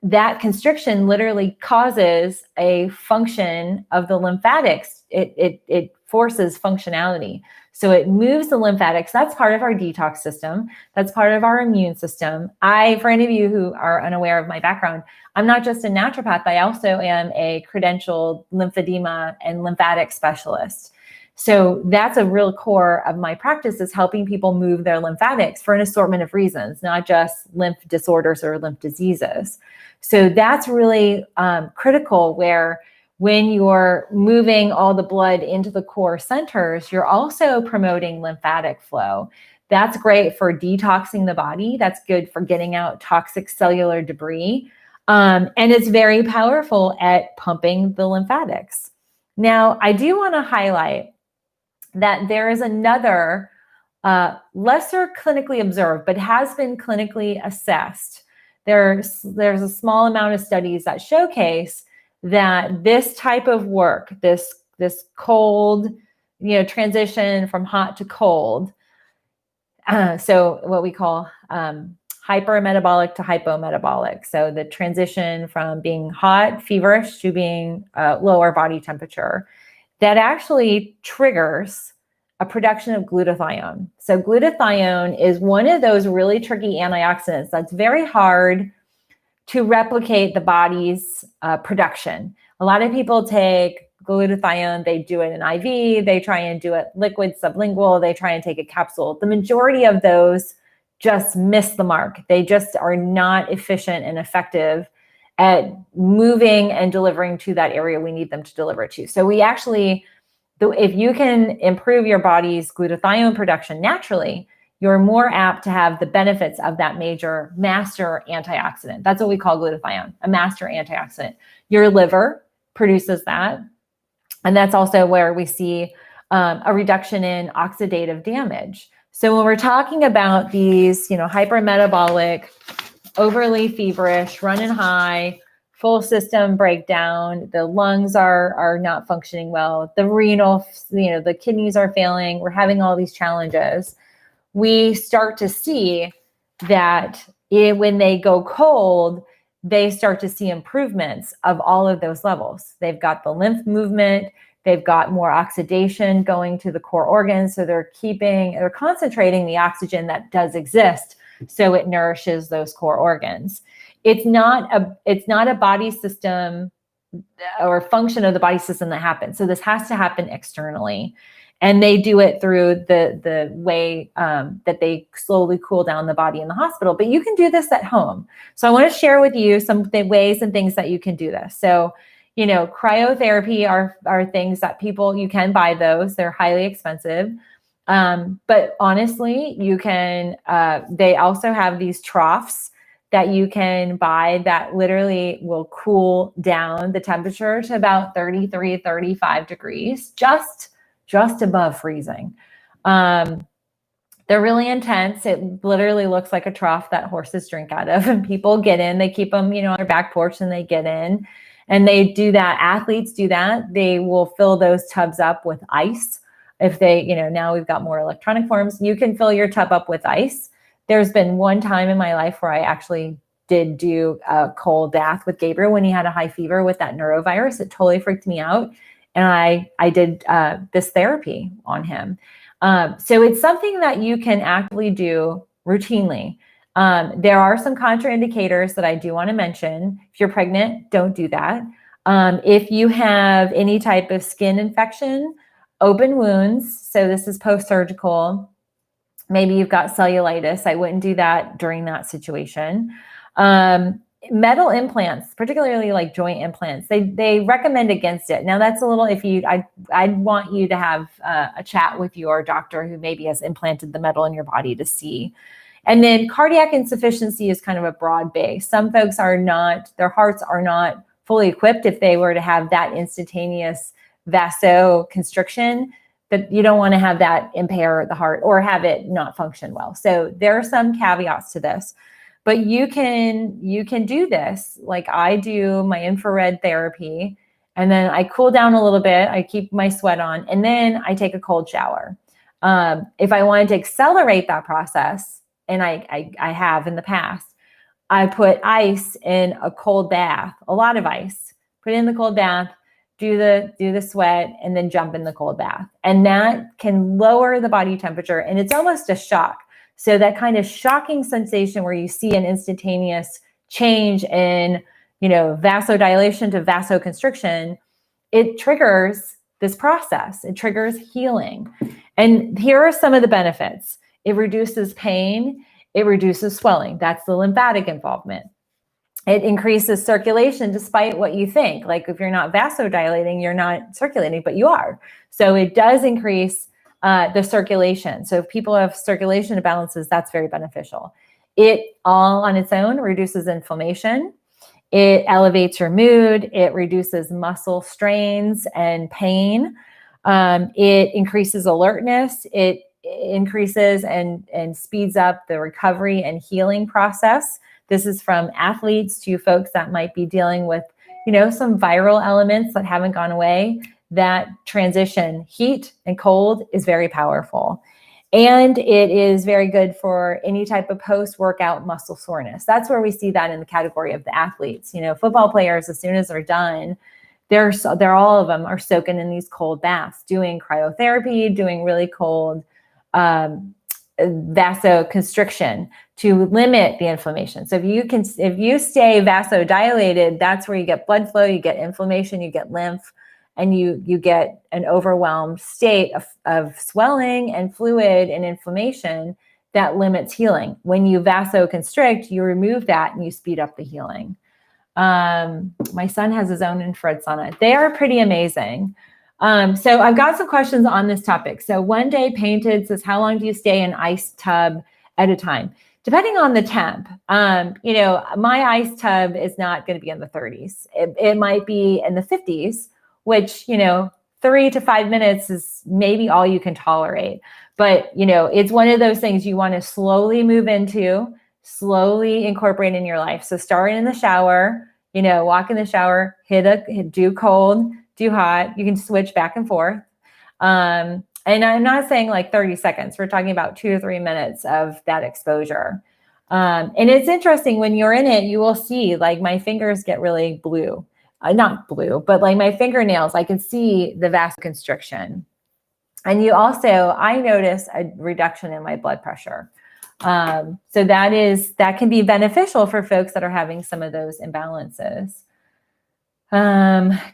that constriction literally causes a function of the lymphatics. It forces functionality. So it moves the lymphatics. That's part of our detox system. That's part of our immune system. For any of you who are unaware of my background, I'm not just a naturopath. I also am a credentialed lymphedema and lymphatic specialist. So that's a real core of my practice, is helping people move their lymphatics for an assortment of reasons, not just lymph disorders or lymph diseases. So that's really critical, where when you're moving all the blood into the core centers, you're also promoting lymphatic flow. That's great for detoxing the body. That's good for getting out toxic cellular debris. And it's very powerful at pumping the lymphatics. Now, I do want to highlight that there is another lesser clinically observed, but has been clinically assessed. There's a small amount of studies that showcase that this type of work, this cold, transition from hot to cold, so what we call hypermetabolic to hypometabolic. So the transition from being hot, feverish, to being lower body temperature, that actually triggers a production of glutathione. So glutathione is one of those really tricky antioxidants that's very hard to replicate the body's production. A lot of people take glutathione, they do it in IV, they try and do it liquid sublingual, they try and take a capsule. The majority of those just miss the mark. They just are not efficient and effective at moving and delivering to that area we need them to deliver to. So we actually, if you can improve your body's glutathione production naturally, you're more apt to have the benefits of that major master antioxidant. That's what we call glutathione, a master antioxidant. Your liver produces that. And that's also where we see a reduction in oxidative damage. So when we're talking about these, hypermetabolic, overly feverish, running high, full system breakdown, the lungs are not functioning well, the renal, the kidneys are failing, we're having all these challenges, we start to see that when they go cold, they start to see improvements of all of those levels. They've got the lymph movement, they've got more oxidation going to the core organs, so they're concentrating the oxygen that does exist, so it nourishes those core organs. It's not a body system or function of the body system that happens. So this has to happen externally. And they do it through the way that they slowly cool down the body in the hospital. But you can do this at home. So I want to share with you some of the ways and things that you can do this. So, cryotherapy are things that you can buy those. They're highly expensive. But honestly, you can, they also have these troughs that you can buy that literally will cool down the temperature to about 33, 35 degrees, just above freezing. They're really intense. It literally looks like a trough that horses drink out of, and people get in. They keep them, on their back porch, and they get in, and they do that. Athletes do that. They will fill those tubs up with ice. If they, now we've got more electronic forms, you can fill your tub up with ice. There's been one time in my life where I actually did do a cold bath with Gabriel when he had a high fever with that norovirus. It totally freaked me out. And I did this therapy on him. So it's something that you can actually do routinely. There are some contraindicators that I do want to mention. If you're pregnant, don't do that. If you have any type of skin infection, open wounds, so this is post-surgical, maybe you've got cellulitis, I wouldn't do that during that situation. Metal implants, particularly like joint implants, they recommend against it. Now that's a little iffy. I'd want you to have a chat with your doctor who maybe has implanted the metal in your body to see. And then cardiac insufficiency is kind of a broad base. Some folks their hearts are not fully equipped if they were to have that instantaneous vasoconstriction, but you don't want to have that impair the heart or have it not function well. So there are some caveats to this. But you can do this, like I do my infrared therapy, and then I cool down a little bit, I keep my sweat on, and then I take a cold shower. If I wanted to accelerate that process, and I have in the past, I put ice in a cold bath, a lot of ice, put it in the cold bath, do the sweat, and then jump in the cold bath. And that can lower the body temperature, and it's almost a shock. So that kind of shocking sensation where you see an instantaneous change in, vasodilation to vasoconstriction, it triggers this process. It triggers healing. And here are some of the benefits. It reduces pain. It reduces swelling. That's the lymphatic involvement. It increases circulation despite what you think. Like if you're not vasodilating, you're not circulating, but you are. So it does increase the circulation. So if people have circulation imbalances, that's very beneficial. It all on its own reduces inflammation. It elevates your mood. It reduces muscle strains and pain. It increases alertness. It increases and speeds up the recovery and healing process. This is from athletes to folks that might be dealing with, some viral elements that haven't gone away. That transition, heat and cold, is very powerful. And it is very good for any type of post-workout muscle soreness. That's where we see that in the category of the athletes. Football players, as soon as they're done, they're all of them are soaking in these cold baths, doing cryotherapy, doing really cold vasoconstriction to limit the inflammation. So if you stay vasodilated, that's where you get blood flow, you get inflammation, you get lymph, and you get an overwhelmed state of swelling and fluid and inflammation that limits healing. When you vasoconstrict, you remove that and you speed up the healing. My son has his own infrared sauna. They are pretty amazing. So I've got some questions on this topic. So One Day Painted says, how long do you stay in ice tub at a time? Depending on the temp, my ice tub is not going to be in the 30s. It might be in the 50s, which, 3 to 5 minutes is maybe all you can tolerate. But, it's one of those things you want to slowly move into, slowly incorporate in your life. So start in the shower, walk in the shower, do cold, do hot. You can switch back and forth. And I'm not saying like 30 seconds. We're talking about 2 to 3 minutes of that exposure. And it's interesting when you're in it, you will see like my fingers get really blue, not blue, but like my fingernails, I can see the vasoconstriction. And you also, I notice a reduction in my blood pressure. So that can be beneficial for folks that are having some of those imbalances.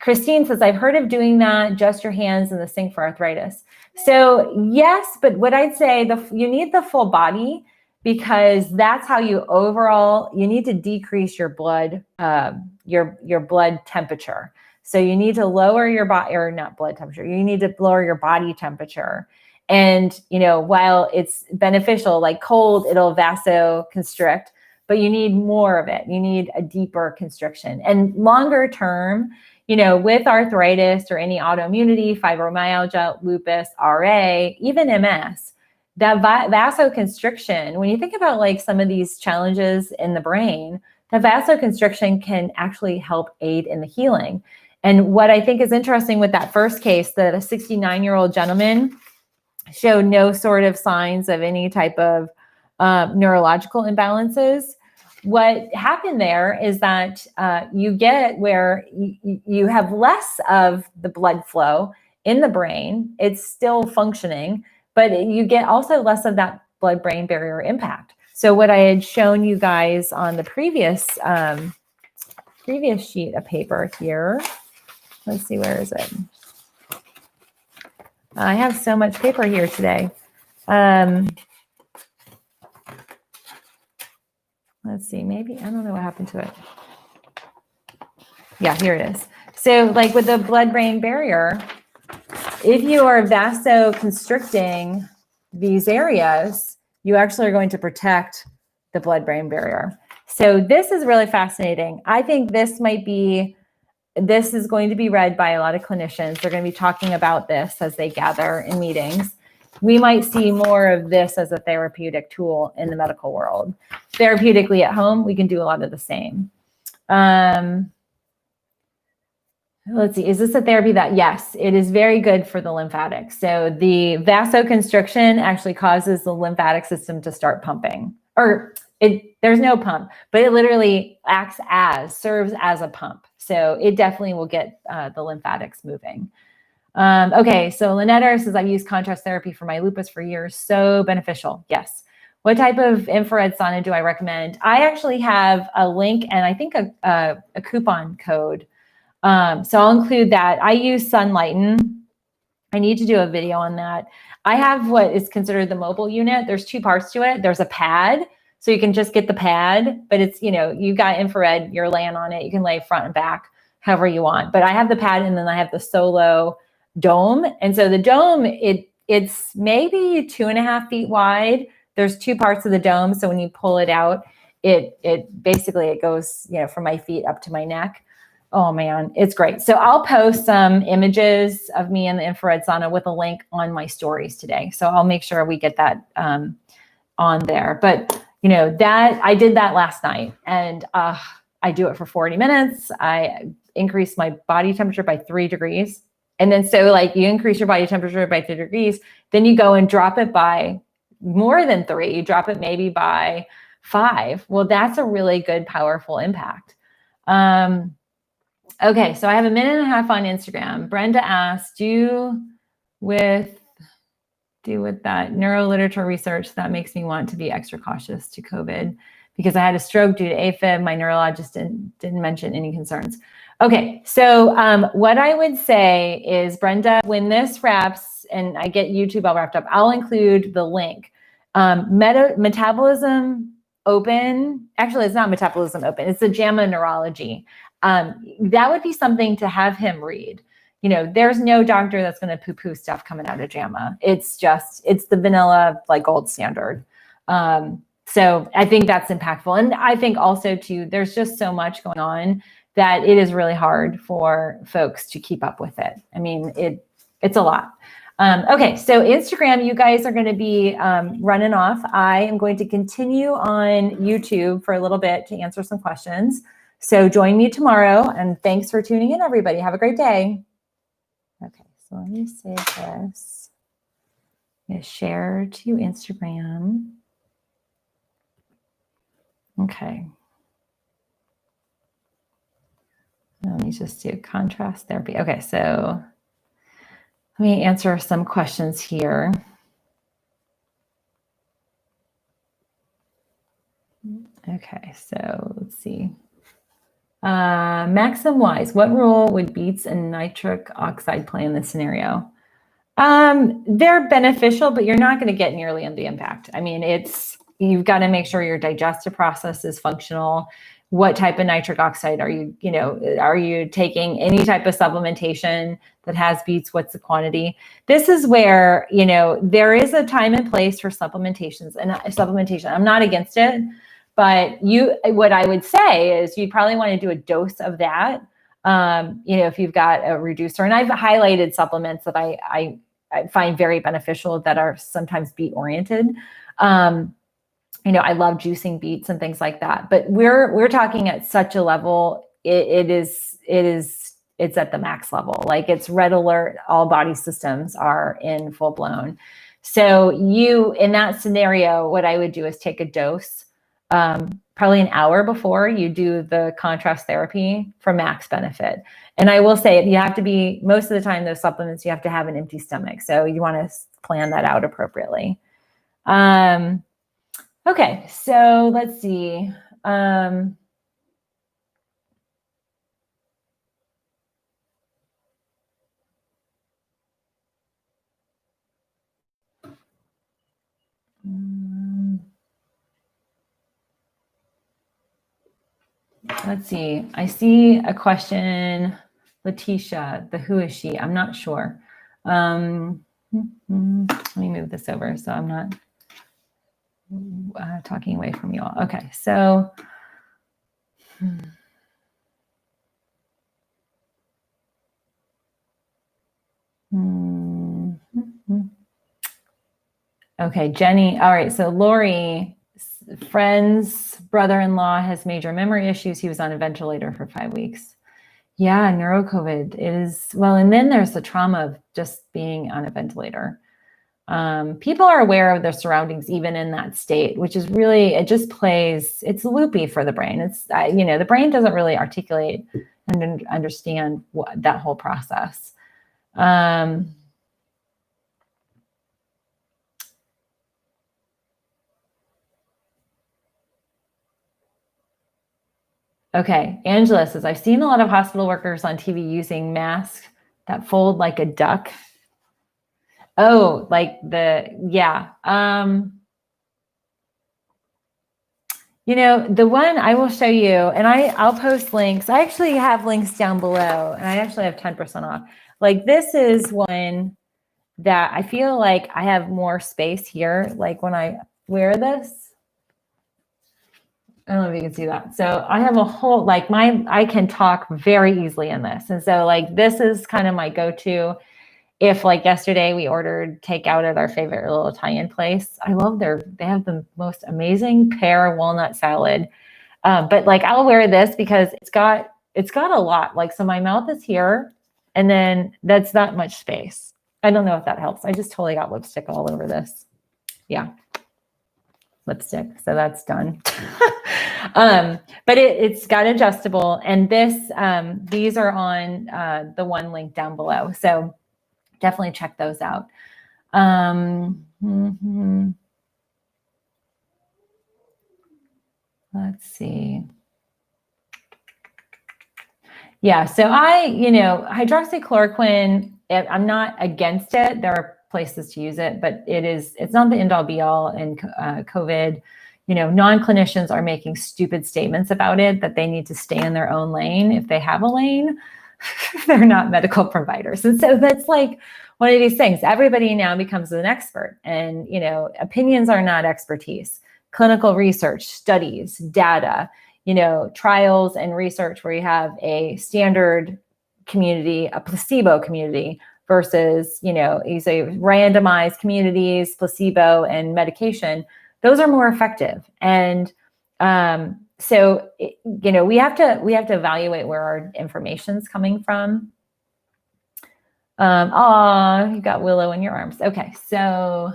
Christine says, I've heard of doing that, just your hands in the sink for arthritis. So yes, but what I'd say, you need the full body, because that's how you need to decrease your blood, your blood temperature. So you need to lower your body, or not blood temperature, you need to lower your body temperature. And, while it's beneficial, like cold, it'll vasoconstrict, but you need more of it. You need a deeper constriction. And longer term, with arthritis or any autoimmunity, fibromyalgia, lupus, RA, even MS, that vasoconstriction, when you think about like some of these challenges in the brain, the vasoconstriction can actually help aid in the healing. And what I think is interesting with that first case, that a 69-year-old gentleman showed no sort of signs of any type of neurological imbalances. What happened there is that you get where you have less of the blood flow in the brain. It's still functioning, but you get also less of that blood-brain barrier impact. So what I had shown you guys on the previous sheet of paper here, let's see, where is it? I have so much paper here today. Let's see, maybe, I don't know what happened to it. Yeah, here it is. So like with the blood-brain barrier, if you are vasoconstricting these areas, you actually are going to protect the blood-brain barrier. So this is really fascinating. I think this is going to be read by a lot of clinicians. They're going to be talking about this as they gather in meetings. We might see more of this as a therapeutic tool in the medical world. Therapeutically at home, we can do a lot of the same. Let's see, is this a therapy that, yes, it is very good for the lymphatics. So the vasoconstriction actually causes the lymphatic system to start pumping. There's no pump, but it literally serves as a pump. So it definitely will get the lymphatics moving. Okay, so Lynetta says, I've used contrast therapy for my lupus for years. So beneficial. Yes. What type of infrared sauna do I recommend? I actually have a link and I think a coupon code. So I'll include that. I use Sunlighten. I need to do a video on that. I have what is considered the mobile unit. There's two parts to it. There's a pad. So you can just get the pad, but it's, you got infrared, you're laying on it. You can lay front and back, however you want. But I have the pad and then I have the solo dome. And so the dome, it's maybe 2.5 feet wide. There's two parts of the dome. So when you pull it out, it basically goes, from my feet up to my neck. Oh man, it's great. So I'll post some images of me in the infrared sauna with a link on my stories today. So I'll make sure we get that on there. But that I did that last night, and I do it for 40 minutes. I increased my body temperature by 3 degrees. And then so like you increase your body temperature by 3 degrees, then you go and drop it by more than 3. You drop it maybe by 5. Well, that's a really good, powerful impact. Okay, so I have 1.5 minutes on Instagram. Brenda asked, do with that neuroliterature research that makes me want to be extra cautious to COVID because I had a stroke due to AFib. My neurologist didn't mention any concerns. Okay, so what I would say is, Brenda, when this wraps and I get YouTube all wrapped up, I'll include the link. Metabolism Open, actually it's not Metabolism Open, it's the JAMA Neurology. That would be something to have him read. There's no doctor that's going to poo-poo stuff coming out of JAMA. It's the vanilla, like gold standard. So I think that's impactful. And I think also too, there's just so much going on that it is really hard for folks to keep up with it. I mean, it's a lot. Okay, so Instagram, you guys are going to be running off. I am going to continue on YouTube for a little bit to answer some questions. So join me tomorrow, and thanks for tuning in, everybody. Have a great day. Okay, so let me save this. I'm going to share to Instagram. Okay. Let me just do contrast therapy. Okay, so let me answer some questions here. Okay, so let's see. Maxim Wise, what role would beets and nitric oxide play in this scenario? They're beneficial, but you're not going to get nearly the impact. I mean, you've got to make sure your digestive process is functional. What type of nitric oxide are you taking? Any type of supplementation that has beets? What's the quantity? This is where, there is a time and place for supplementation. I'm not against it, but what I would say is you probably want to do a dose of that. If you've got a reducer, and I've highlighted supplements that I find very beneficial that are sometimes beet oriented. I love juicing beets and things like that, but we're talking at such a level. It's at the max level. Like it's red alert. All body systems are in full blown. So in that scenario, what I would do is take a dose, probably an hour before you do the contrast therapy for max benefit. And I will say, you have to be, most of the time, those supplements, you have to have an empty stomach. So you want to plan that out appropriately. Okay, so let's see. Let's see. I see a question, Letitia, who is she? I'm not sure. Let me move this over so I'm not talking away from you all. Okay, so okay, Jenny. All right, so Lori, friend's brother-in-law has major memory issues. He was on a ventilator for 5 weeks. Yeah, neuro-COVID is, well, and then there's the trauma of just being on a ventilator. People are aware of their surroundings even in that state, which is really, it just plays, it's loopy for the brain. It's, the brain doesn't really articulate and understand that whole process. Okay, Angela says, I've seen a lot of hospital workers on TV using masks that fold like a duck. Oh, yeah. The one I will show you, and I'll post links. I actually have links down below, and I actually have 10% off. Like this is one that I feel like I have more space here. Like when I wear this, I don't know if you can see that. So I have a whole, I can talk very easily in this. And so this is kind of my go-to. If yesterday we ordered takeout at our favorite little Italian place, I love they have the most amazing pear walnut salad. But I'll wear this because it's got a lot. So my mouth is here, and then that's not much space. I don't know if that helps. I just totally got lipstick all over this. Yeah. Lipstick. So that's done. But it's got adjustable, and these are on the one link down below. So definitely check those out. Let's see. Yeah, so hydroxychloroquine, I'm not against it. There are places to use it, but it's not the end all be all in COVID. Non-clinicians are making stupid statements about it, that they need to stay in their own lane. If they have a lane, they're not medical providers. And so that's one of these things. Everybody now becomes an expert, and opinions are not expertise. Clinical research, studies, data, trials and research where you have a standard community, a placebo community versus, you say randomized communities, placebo and medication. Those are more effective. And so, we have to evaluate where our information's coming from. You got Willow in your arms. Okay, so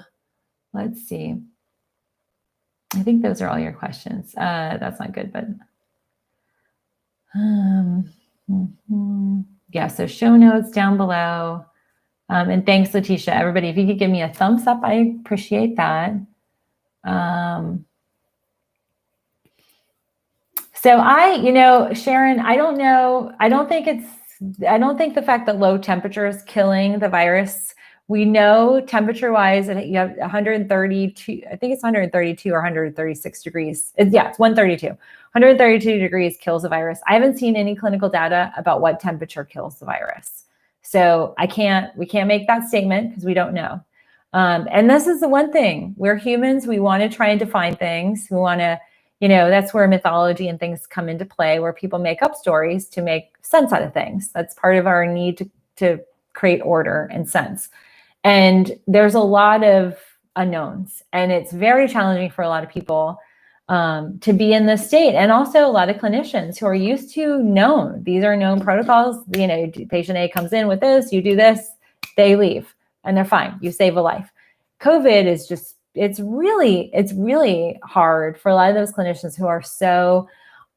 let's see. I think those are all your questions. That's not good, but yeah, so show notes down below. And thanks, Letitia. Everybody, if you could give me a thumbs up, I appreciate that. So Sharon, I don't know. I don't think the fact that low temperature is killing the virus. We know temperature-wise, you have 132, I think it's 132 or 136 degrees. It's 132. 132 degrees kills the virus. I haven't seen any clinical data about what temperature kills the virus. So we can't make that statement because we don't know. And this is the one thing. We're humans. We want to try and define things. We want to, that's where mythology and things come into play, where people make up stories to make sense out of things. That's part of our need to create order and sense. And there's a lot of unknowns, and it's very challenging for a lot of people to be in this state. And also a lot of clinicians who are used to known. These are known protocols. Patient A comes in with this, you do this, they leave, and they're fine. You save a life. COVID is just, it's really hard for a lot of those clinicians who are so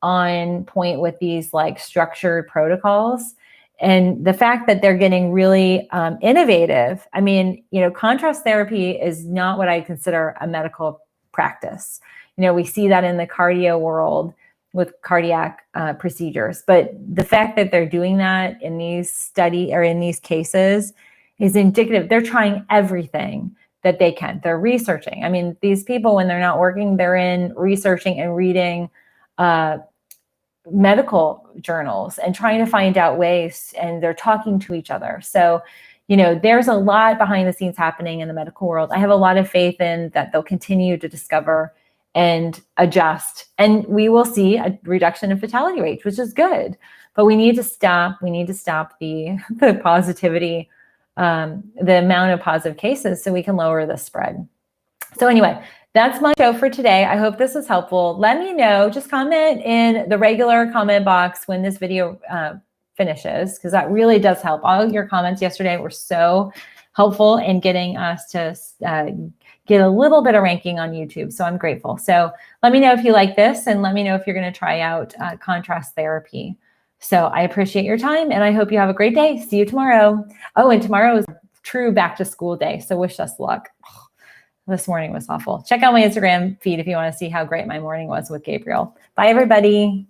on point with these like structured protocols. And the fact that they're getting really innovative. I mean, contrast therapy is not what I consider a medical practice. We see that in the cardio world with cardiac procedures, but the fact that they're doing that in these in these cases is indicative. They're trying everything that they can. They're researching. I mean, these people, when they're not working, they're in researching and reading medical journals and trying to find out ways, and they're talking to each other. So, there's a lot behind the scenes happening in the medical world. I have a lot of faith in that they'll continue to discover and adjust, and we will see a reduction in fatality rates, which is good. But we need to stop the positivity, the amount of positive cases, so we can lower the spread. So anyway, that's my show for today. I hope this was helpful. Let me know, just comment in the regular comment box when this video finishes, because that really does help. All your comments yesterday were so helpful in getting us to get a little bit of ranking on YouTube. So I'm grateful. So let me know if you like this, and let me know if you're going to try out contrast therapy. So I appreciate your time, and I hope you have a great day. See you tomorrow. Oh, and tomorrow is true back to school day. So wish us luck. This morning was awful. Check out my Instagram feed if you want to see how great my morning was with Gabriel. Bye, everybody.